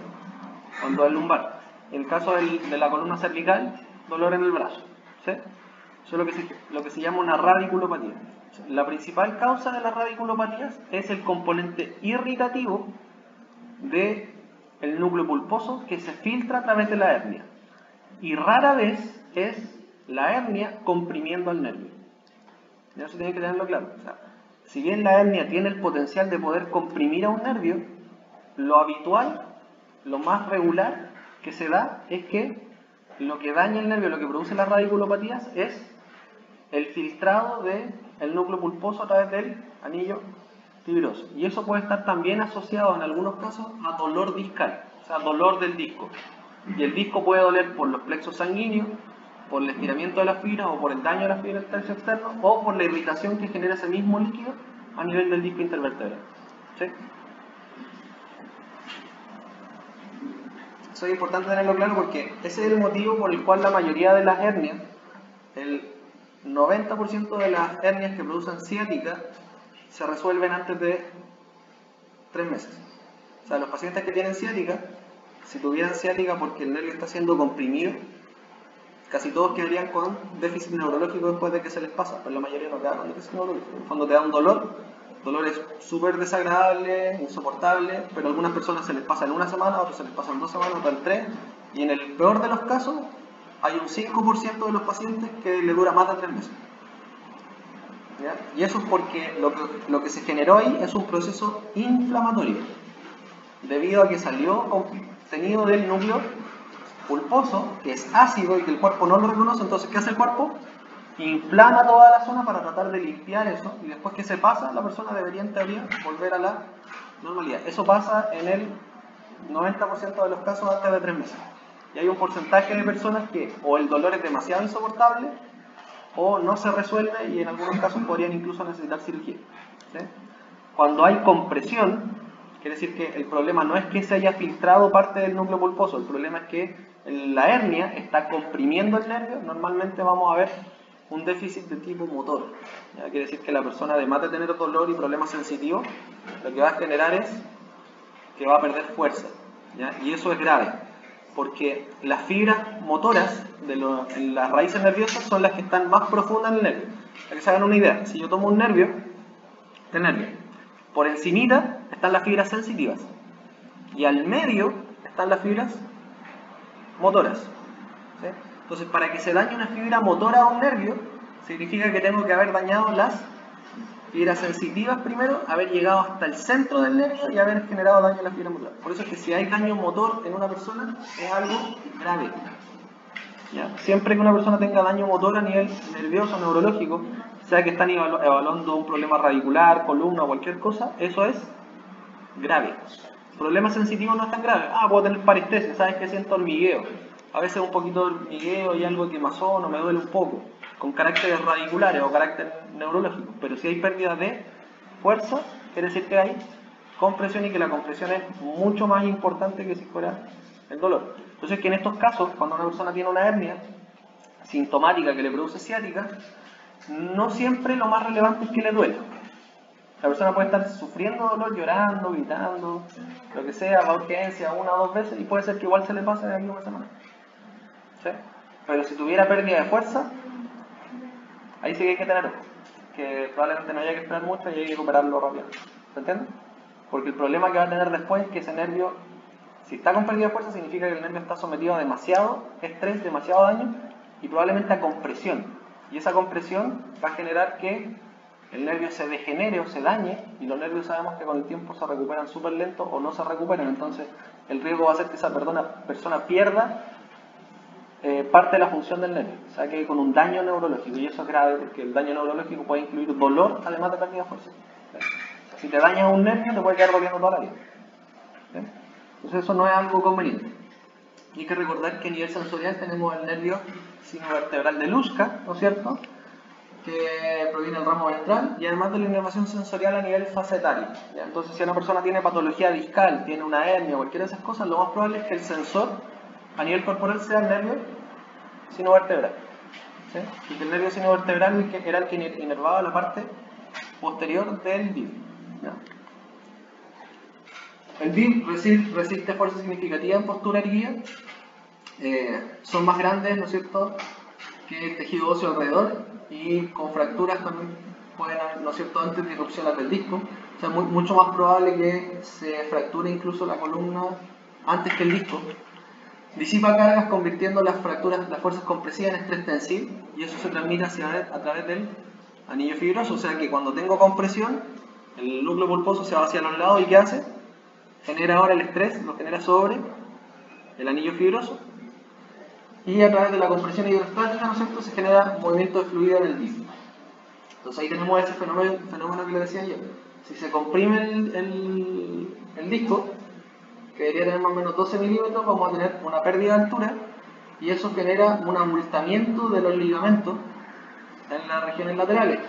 cuando es lumbar. En el caso de la columna cervical, dolor en el brazo. ¿Sí? Eso es lo que se llama una radiculopatía. La principal causa de las radiculopatías es el componente irritativo del núcleo pulposo que se filtra a través de la hernia. Y rara vez es la hernia comprimiendo al nervio. Y eso tiene que tenerlo claro. O sea, si bien la hernia tiene el potencial de poder comprimir a un nervio, lo habitual, lo más regular que se da es que lo que daña el nervio, lo que produce las radiculopatías es el filtrado del núcleo pulposo a través del anillo fibroso. Y eso puede estar también asociado en algunos casos a dolor discal, o sea, dolor del disco. Y el disco puede doler por los plexos sanguíneos, por el estiramiento de las fibras o por el daño de las fibras del tercio externo o por la irritación que genera ese mismo líquido a nivel del disco intervertebral. ¿Sí? Eso es importante tenerlo claro porque ese es el motivo por el cual la mayoría de las hernias, el 90% de las hernias que producen ciática se resuelven antes de 3 meses. O sea, los pacientes que tienen ciática, si tuvieran ciática porque el nervio está siendo comprimido, casi todos quedarían con déficit neurológico después de que se les pasa, pero la mayoría no queda con déficit neurológico. En el fondo te da un dolor. El dolor es súper desagradable, insoportable, pero a algunas personas se les pasa en una semana, a otras se les pasa en 2 semanas, otras en 3, y en el peor de los casos hay un 5% de los pacientes que le dura más de 3 meses. ¿Ya? Y eso es porque lo que se generó ahí es un proceso inflamatorio, debido a que salió contenido del núcleo pulposo, que es ácido y que el cuerpo no lo reconoce. Entonces, ¿qué hace el cuerpo? Inflama toda la zona para tratar de limpiar eso, y después que se pasa, la persona debería en teoría volver a la normalidad. Eso pasa en el 90% de los casos antes de 3 meses. Y hay un porcentaje de personas que o el dolor es demasiado insoportable o no se resuelve y en algunos casos podrían incluso necesitar cirugía. ¿Sí? Cuando hay compresión, quiere decir que el problema no es que se haya filtrado parte del núcleo pulposo, el problema es que la hernia está comprimiendo el nervio. Normalmente vamos a ver un déficit de tipo motor. ¿Ya? Quiere decir que la persona, además de tener dolor y problemas sensitivos, lo que va a generar es que va a perder fuerza. ¿Ya? Y eso es grave, porque las fibras motoras en las raíces nerviosas son las que están más profundas en el nervio. Para que se hagan una idea, si yo tomo un nervio, por encimita están las fibras sensitivas y al medio están las fibras motoras. ¿Sí? Entonces, para que se dañe una fibra motora a un nervio, significa que tengo que haber dañado las fibras sensitivas primero, haber llegado hasta el centro del nervio y haber generado daño a la fibra motora. Por eso es que si hay daño motor en una persona, es algo grave. ¿Ya? Siempre que una persona tenga daño motor a nivel nervioso, neurológico, sea que están evaluando un problema radicular, columna o cualquier cosa, eso es grave. Problemas sensitivos no es tan grave. Puedo tener parestesia, ¿sabes que siento hormigueo? A veces un poquito de hormigueo y algo de quemazón o me duele un poco, con caracteres radiculares o carácter neurológico. Pero si hay pérdida de fuerza, quiere decir que hay compresión y que la compresión es mucho más importante que si fuera el dolor. Entonces, que en estos casos, cuando una persona tiene una hernia sintomática que le produce ciática, no siempre lo más relevante es que le duela. La persona puede estar sufriendo dolor, llorando, gritando, lo que sea, va a urgencia 1 o 2 veces y puede ser que igual se le pase de aquí a una semana. ¿Sí? Pero si tuviera pérdida de fuerza, ahí sí que hay que tener ojo, que probablemente no haya que esperar mucho y hay que recuperarlo rápido. ¿Se entiende? Porque el problema que va a tener después es que ese nervio, si está con pérdida de fuerza, significa que el nervio está sometido a demasiado estrés, demasiado daño y probablemente a compresión. Y esa compresión va a generar que el nervio se degenere o se dañe, y los nervios sabemos que con el tiempo se recuperan súper lento o no se recuperan, entonces el riesgo va a ser que esa persona pierda parte de la función del nervio, o sea que con un daño neurológico, y eso es grave porque el daño neurológico puede incluir dolor además de pérdida de fuerza. Si te dañas un nervio te puede quedar doliendo toda la vida. Entonces eso no es algo conveniente. Y hay que recordar que a nivel sensorial tenemos el nervio sinovertebral de Luschka, ¿no es cierto?, que proviene del ramo ventral, y además de la inervación sensorial a nivel facetario. ¿Ya? Entonces, si una persona tiene patología discal, tiene una hernia o cualquiera de esas cosas, lo más probable es que el sensor a nivel corporal sea el nervio sinovertebral. ¿Sí? Y que el nervio sinovertebral era el que inervaba la parte posterior del DIV. ¿Ya? El DIV resiste fuerza significativa en postura erguida, son más grandes, ¿no es cierto?, que el tejido óseo alrededor, y con fracturas también pueden haber, ¿no es cierto?, antes de erupciones del disco. O sea, mucho más probable que se fracture incluso la columna antes que el disco. Disipa cargas convirtiendo las fracturas, las fuerzas compresivas en estrés tensivo, y eso se transmite a través del anillo fibroso. O sea que cuando tengo compresión, el núcleo pulposo se va hacia los lados y ¿qué hace? Genera ahora el estrés, lo genera sobre el anillo fibroso, y a través de la compresión hidrostática, ¿no es cierto?, se genera movimiento de fluido en el disco. Entonces ahí tenemos ese fenómeno que le decía yo. Si se comprime el disco, que debería tener más o menos 12 milímetros, vamos a tener una pérdida de altura, y eso genera un abultamiento de los ligamentos en las regiones laterales.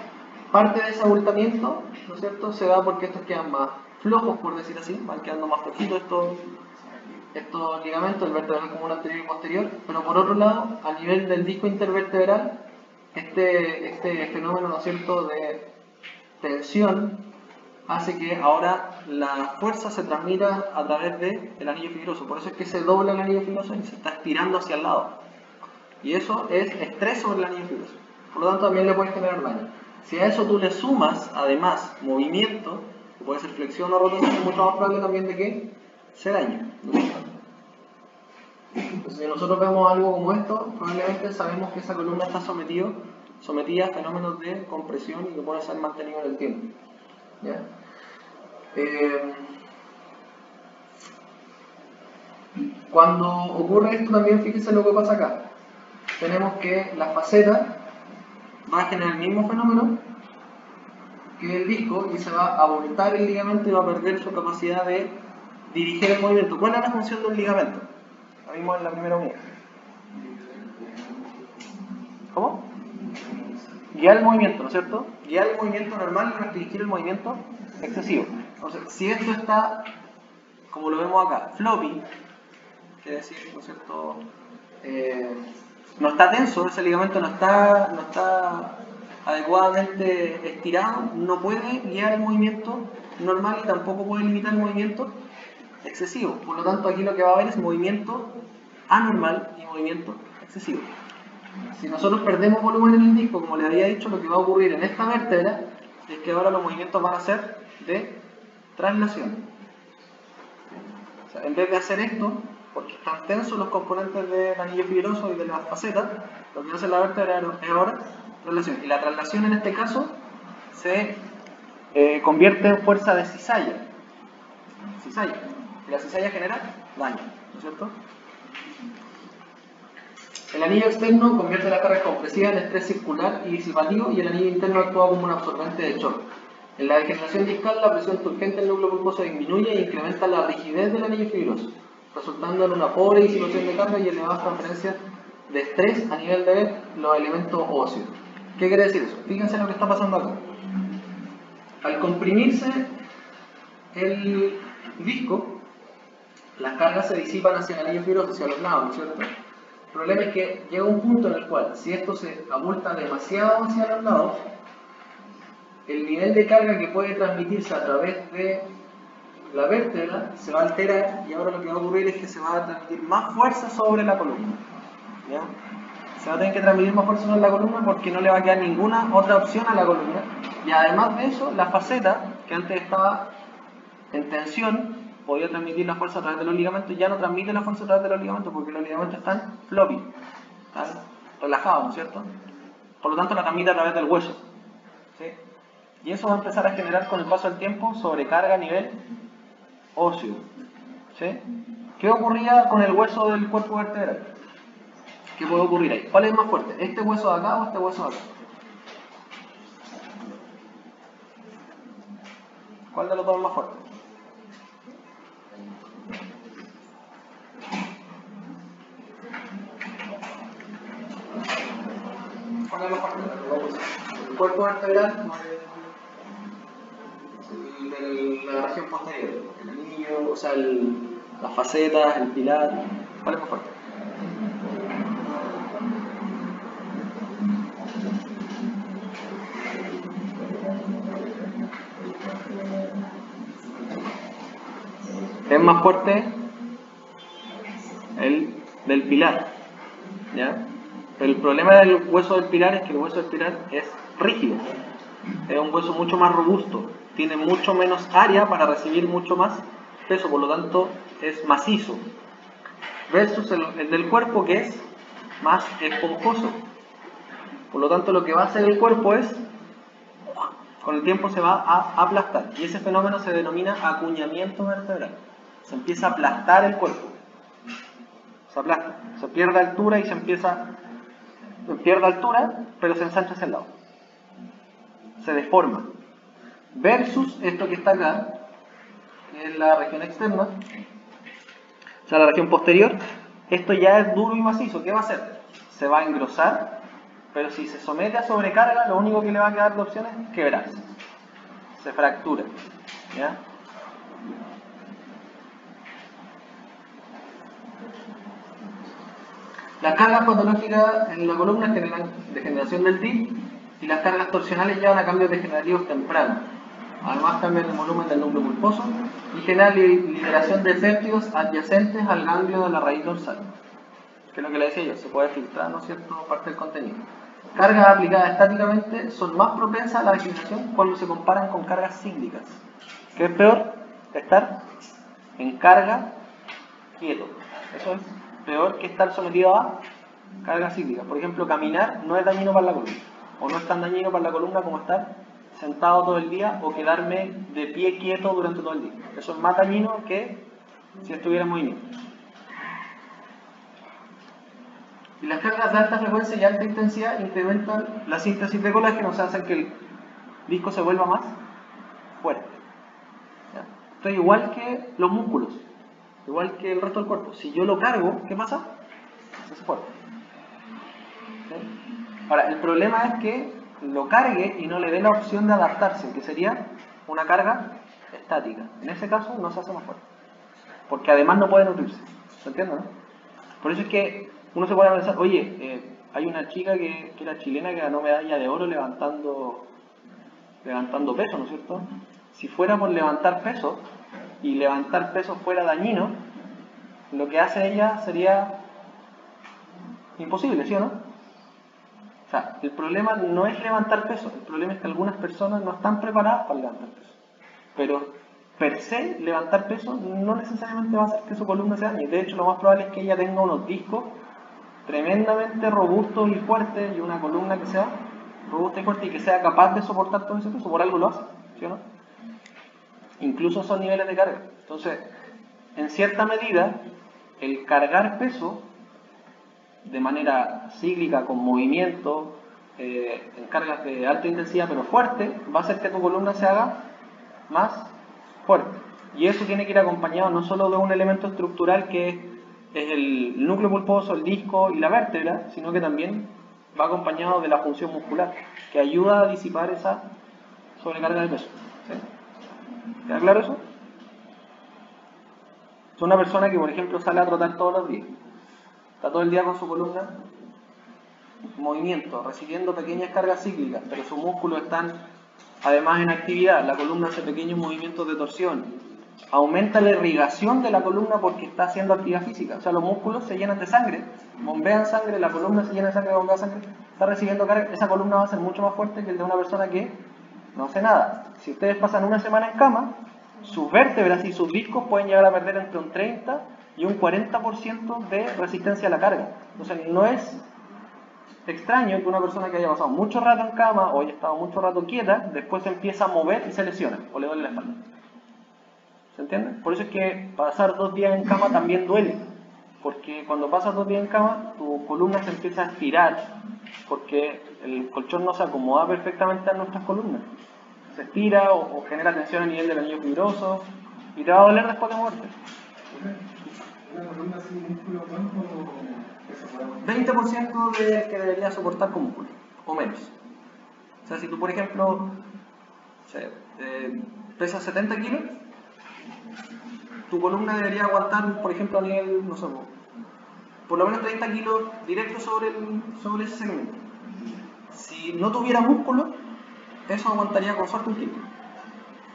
Parte de ese abultamiento, ¿no es cierto?, se da porque estos quedan más flojos, por decir así, van quedando más flojitos estos ligamentos, el vertebral común anterior y posterior, pero por otro lado, a nivel del disco intervertebral, este fenómeno, ¿no es cierto?, de tensión hace que ahora la fuerza se transmita a través del anillo fibroso. Por eso es que se dobla el anillo fibroso y se está estirando hacia el lado. Y eso es estrés sobre el anillo fibroso. Por lo tanto, también le puede generar daño. Si a eso tú le sumas, además, movimiento, que puede ser flexión o rotación, es mucho más probable también de que se dañe. Entonces, si nosotros vemos algo como esto, probablemente sabemos que esa columna está sometida a fenómenos de compresión y que puede ser mantenido en el tiempo. ¿Ya? Cuando ocurre esto también, fíjense lo que pasa acá. Tenemos que la faceta va a generar el mismo fenómeno que el disco y se va a abultar el ligamento y va a perder su capacidad de dirigir el movimiento. ¿Cuál es la función del ligamento? Lo vimos en la primera unidad. ¿Cómo? Guiar el movimiento, ¿no es cierto? Guiar el movimiento normal y restringir el movimiento excesivo. Entonces, si esto está, como lo vemos acá, floppy, quiere decir, ¿no es cierto?, no está tenso, ese ligamento no está adecuadamente estirado, no puede guiar el movimiento normal y tampoco puede limitar el movimiento excesivo. Por lo tanto, aquí lo que va a haber es movimiento anormal y movimiento excesivo. Si nosotros perdemos volumen en el disco, como les había dicho, lo que va a ocurrir en esta vértebra es que ahora los movimientos van a ser de traslación. O sea, en vez de hacer esto, porque están tensos los componentes del anillo fibroso y de las facetas, lo que hace la vértebra es ahora traslación. Y la traslación en este caso se convierte en fuerza de cizalla. Y la cizalla genera daño, ¿no es cierto? El anillo externo convierte la carga compresiva en estrés circular y disipativo y el anillo interno actúa como un absorbente de choque. En la degeneración discal, la presión turgente del núcleo pulposo disminuye e incrementa la rigidez del anillo fibroso, resultando en una pobre disipación de carga y elevadas transferencias de estrés a nivel de los elementos óseos. ¿Qué quiere decir eso? Fíjense lo que está pasando acá. Al comprimirse el disco, las cargas se disipan hacia el anillo fibroso, hacia los lados, ¿no es cierto? El problema es que llega un punto en el cual, si esto se abulta demasiado hacia los lados, el nivel de carga que puede transmitirse a través de la vértebra se va a alterar y ahora lo que va a ocurrir es que se va a transmitir más fuerza sobre la columna. ¿Ya? Se va a tener que transmitir más fuerza sobre la columna porque no le va a quedar ninguna otra opción a la columna. Y además de eso, la faceta, que antes estaba en tensión, podía transmitir la fuerza a través de los ligamentos, ya no transmite la fuerza a través de los ligamentos porque los ligamentos están floppy, están relajados, ¿no es cierto? Por lo tanto, la transmite a través del hueso. ¿Sí? Y eso va a empezar a generar con el paso del tiempo sobrecarga a nivel óseo. ¿Sí? ¿Qué ocurría con el hueso del cuerpo vertebral? ¿Qué puede ocurrir ahí? ¿Cuál es más fuerte? ¿Este hueso de acá o este hueso de acá? ¿Cuál de los dos es más fuerte? ¿Cuál es más fuerte? El cuerpo vertebral o la región posterior, el anillo, o sea, las facetas, el pilar. ¿Cuál es más fuerte? Es más fuerte el del pilar, ¿ya? Pero el problema del hueso del pilar es que el hueso del pilar es rígido, es un hueso mucho más robusto, tiene mucho menos área para recibir mucho más peso, por lo tanto es macizo, versus el del cuerpo que es más esponjoso. Por lo tanto, lo que va a hacer el cuerpo es, con el tiempo se va a aplastar, y ese fenómeno se denomina acuñamiento vertebral. Se empieza a aplastar el cuerpo, se aplasta, se pierde altura y pierde altura, pero se ensancha hacia el lado, se deforma, versus esto que está acá, que es la región externa, o sea, la región posterior. Esto ya es duro y macizo. ¿Qué va a hacer? Se va a engrosar, pero si se somete a sobrecarga, lo único que le va a quedar de opción es quebrarse, se fractura, ¿ya? Las cargas patológicas en la columna generan degeneración del DIP y las cargas torsionales llevan a cambios degenerativos tempranos. Además cambian el volumen del núcleo pulposo y generan liberación de péptidos adyacentes al ganglio de la raíz dorsal. Que es lo que le decía yo, se puede filtrar, ¿no es cierto?, parte del contenido. Cargas aplicadas estáticamente son más propensas a la degeneración cuando se comparan con cargas cíclicas. ¿Qué es peor? Estar en carga quieto. Eso es peor que estar sometido a cargas cíclicas. Por ejemplo, caminar no es dañino para la columna, o no es tan dañino para la columna como estar sentado todo el día o quedarme de pie quieto durante todo el día. Eso es más dañino que si estuviera en movimiento. Y las cargas de alta frecuencia y alta intensidad incrementan la síntesis de colágeno, o sea, hacen que el disco se vuelva más fuerte. ¿Ya? Entonces, igual que los músculos, igual que el resto del cuerpo, si yo lo cargo, ¿qué pasa? Se hace fuerte. ¿Sí? Ahora, el problema es que lo cargue y no le dé la opción de adaptarse, que sería una carga estática. En ese caso no se hace más fuerte, porque además no puede nutrirse. ¿Se entiende, no? Por eso es que uno se puede pensar, oye, hay una chica que era chilena que ganó medalla de oro levantando peso, ¿no es cierto? Si fuera por levantar peso y levantar peso fuera dañino, lo que hace ella sería imposible, ¿sí o no? O sea, el problema no es levantar peso, el problema es que algunas personas no están preparadas para levantar peso. Pero per se, levantar peso no necesariamente va a hacer que su columna se dañe. De hecho, lo más probable es que ella tenga unos discos tremendamente robustos y fuertes y una columna que sea robusta y fuerte y que sea capaz de soportar todo ese peso. Por algo lo hace, ¿sí o no? Incluso son niveles de carga. Entonces, en cierta medida, el cargar peso de manera cíclica, con movimiento, en cargas de alta intensidad pero fuerte, va a hacer que tu columna se haga más fuerte. Y eso tiene que ir acompañado no solo de un elemento estructural que es el núcleo pulposo, el disco y la vértebra, sino que también va acompañado de la función muscular, que ayuda a disipar esa sobrecarga de peso. ¿Sí? ¿Queda claro eso? Es una persona que, por ejemplo, sale a trotar todos los días. Está todo el día con su columna en movimiento, recibiendo pequeñas cargas cíclicas, pero sus músculos están además en actividad. La columna hace pequeños movimientos de torsión. Aumenta la irrigación de la columna porque está haciendo actividad física. O sea, los músculos se llenan de sangre, bombean sangre, la columna se llena de sangre, bombea sangre, está recibiendo carga. Esa columna va a ser mucho más fuerte que el de una persona que no hace nada. Si ustedes pasan una semana en cama, sus vértebras y sus discos pueden llegar a perder entre un 30 y un 40% de resistencia a la carga. Entonces, no es extraño que una persona que haya pasado mucho rato en cama o haya estado mucho rato quieta, después se empieza a mover y se lesiona o le duele la espalda. ¿Se entiende? Por eso es que pasar 2 días en cama también duele, porque cuando pasas 2 días en cama, tu columna se empieza a estirar, porque el colchón no se acomoda perfectamente a nuestras columnas. Se estira o genera tensión a nivel del anillo fibroso y te va a doler después de moverte. ¿Una columna sin músculo cuánto peso podemos? 20% de que debería soportar con músculo, o menos. O sea, si tú, por ejemplo, pesas 70 kilos, tu columna debería aguantar, por ejemplo, a nivel, no sé, por lo menos 30 kilos directo sobre ese segmento. Si no tuviera músculo, eso aguantaría con suerte 1 kilo.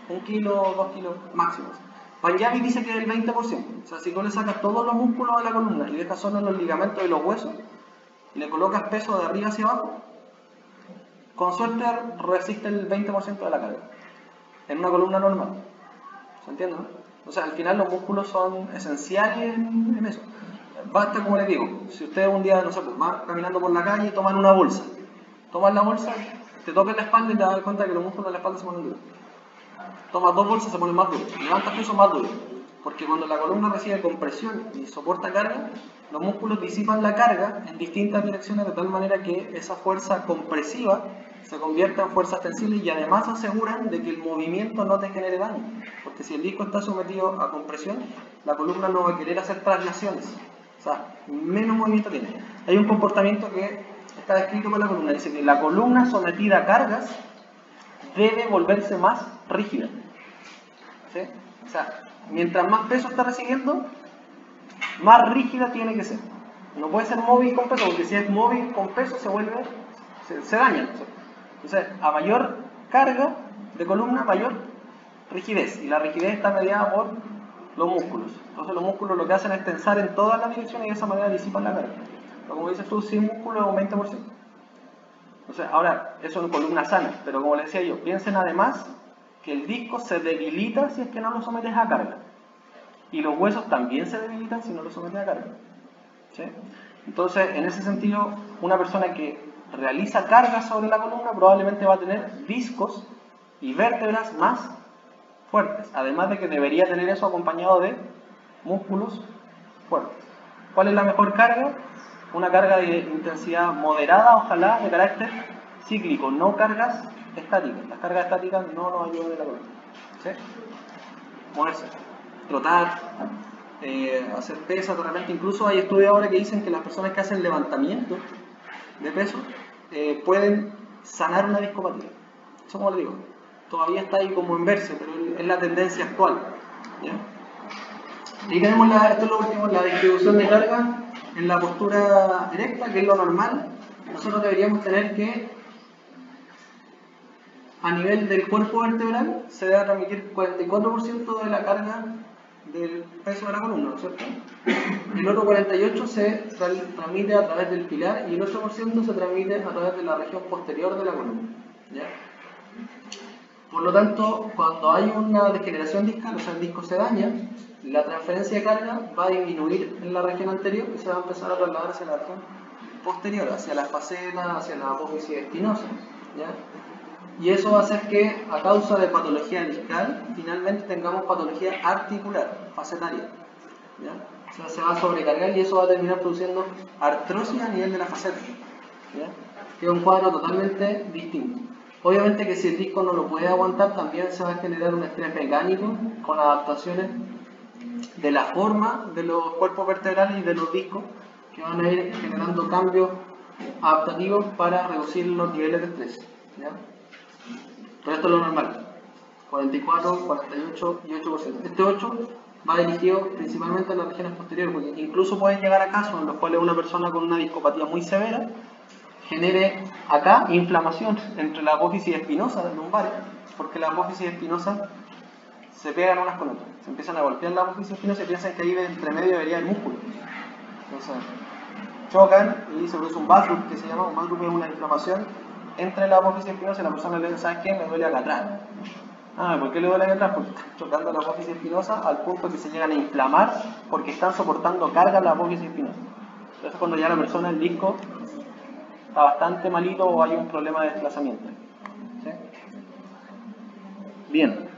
1 kilo, 2 kilos máximo. Panjabi dice que es el 20%. O sea, si tú le sacas todos los músculos de la columna y dejas solo los ligamentos y los huesos, y le colocas peso de arriba hacia abajo, con suerte resiste el 20% de la carga. En una columna normal. ¿Se entiende? ¿No? O sea, al final los músculos son esenciales en eso. Basta, como les digo, si ustedes un día, no sé, pues, van caminando por la calle y toman una bolsa. Tomas la bolsa, te tocan la espalda y te das cuenta que los músculos de la espalda se ponen duros. Tomas 2 bolsas, se ponen más duros. Levantas peso, más duro. Porque cuando la columna recibe compresión y soporta carga, los músculos disipan la carga en distintas direcciones de tal manera que esa fuerza compresiva se convierta en fuerzas tensiles y además aseguran de que el movimiento no te genere daño. Porque si el disco está sometido a compresión, la columna no va a querer hacer traslaciones. O sea, menos movimiento tiene. Hay un comportamiento que está descrito por la columna. Dice que la columna sometida a cargas debe volverse más rígida. ¿Sí? O sea, mientras más peso está recibiendo, más rígida tiene que ser. No puede ser móvil con peso, porque si es móvil con peso se daña. Entonces, a mayor carga de columna, mayor rigidez. Y la rigidez está mediada por los músculos. Entonces los músculos lo que hacen es tensar en todas las direcciones y de esa manera disipan la carga. Pero como dices tú, sin músculo es un 20%. Entonces, ahora, eso en columna sana. Pero como les decía yo, piensen además que el disco se debilita si es que no lo sometes a carga. Y los huesos también se debilitan si no los sometes a carga. ¿Sí? Entonces, en ese sentido, una persona que realiza cargas sobre la columna probablemente va a tener discos y vértebras más fuertes. Además de que debería tener eso acompañado de músculos fuertes. ¿Cuál es la mejor carga? Una carga de intensidad moderada, ojalá, de carácter cíclico, no cargas estáticas. Las cargas estáticas no nos ayudan en la columna. ¿Sí? Moverse, trotar, hacer pesas, de repente. Incluso hay estudios ahora que dicen que las personas que hacen levantamiento de peso pueden sanar una discopatía. Eso, como les digo, todavía está ahí como en verse, pero es la tendencia actual. ¿Ya? Y tenemos esto es lo último, la distribución de carga en la postura erecta, que es lo normal. Nosotros deberíamos tener que, a nivel del cuerpo vertebral, se debe transmitir 44% de la carga del peso de la columna, ¿no es cierto? El otro 48% se transmite a través del pilar y el 8% se transmite a través de la región posterior de la columna. ¿Ya? Por lo tanto, cuando hay una degeneración discal, o sea, el disco se daña, la transferencia de carga va a disminuir en la región anterior y se va a empezar a trasladar hacia la región posterior, hacia la faceta, hacia la apófisis espinosa. ¿Ya? Y eso va a hacer que, a causa de patología discal, finalmente tengamos patología articular, facetaria. ¿Ya? O sea, se va a sobrecargar y eso va a terminar produciendo artrosis a nivel de la faceta, ¿ya? Que es un cuadro totalmente distinto. Obviamente que si el disco no lo puede aguantar, también se va a generar un estrés mecánico con adaptaciones de la forma de los cuerpos vertebrales y de los discos, que van a ir generando cambios adaptativos para reducir los niveles de estrés, ¿ya? Pero esto es lo normal, 44, 48 y 8%. Este 8 va dirigido principalmente a las regiones posteriores, porque incluso pueden llegar a casos en los cuales una persona con una discopatía muy severa genere acá inflamación entre la apófisis espinosa del lumbar, porque la apófisis espinosa se pegan unas con otras, se empiezan a golpear la apófisis espinosa y piensan que ahí entre medio debería haber músculo. Entonces, chocan y se produce un bad loop, que se llama, un bad loop es una inflamación entre la apófisis espinosa y la persona le dice, ¿sabes qué? Me duele acá atrás. Ah, ¿por qué le duele acá atrás? Porque están chocando la apófisis espinosa al punto que se llegan a inflamar porque están soportando carga en la apófisis espinosa. Entonces cuando ya la persona, el disco, está bastante malito o hay un problema de desplazamiento. ¿Sí? Bien.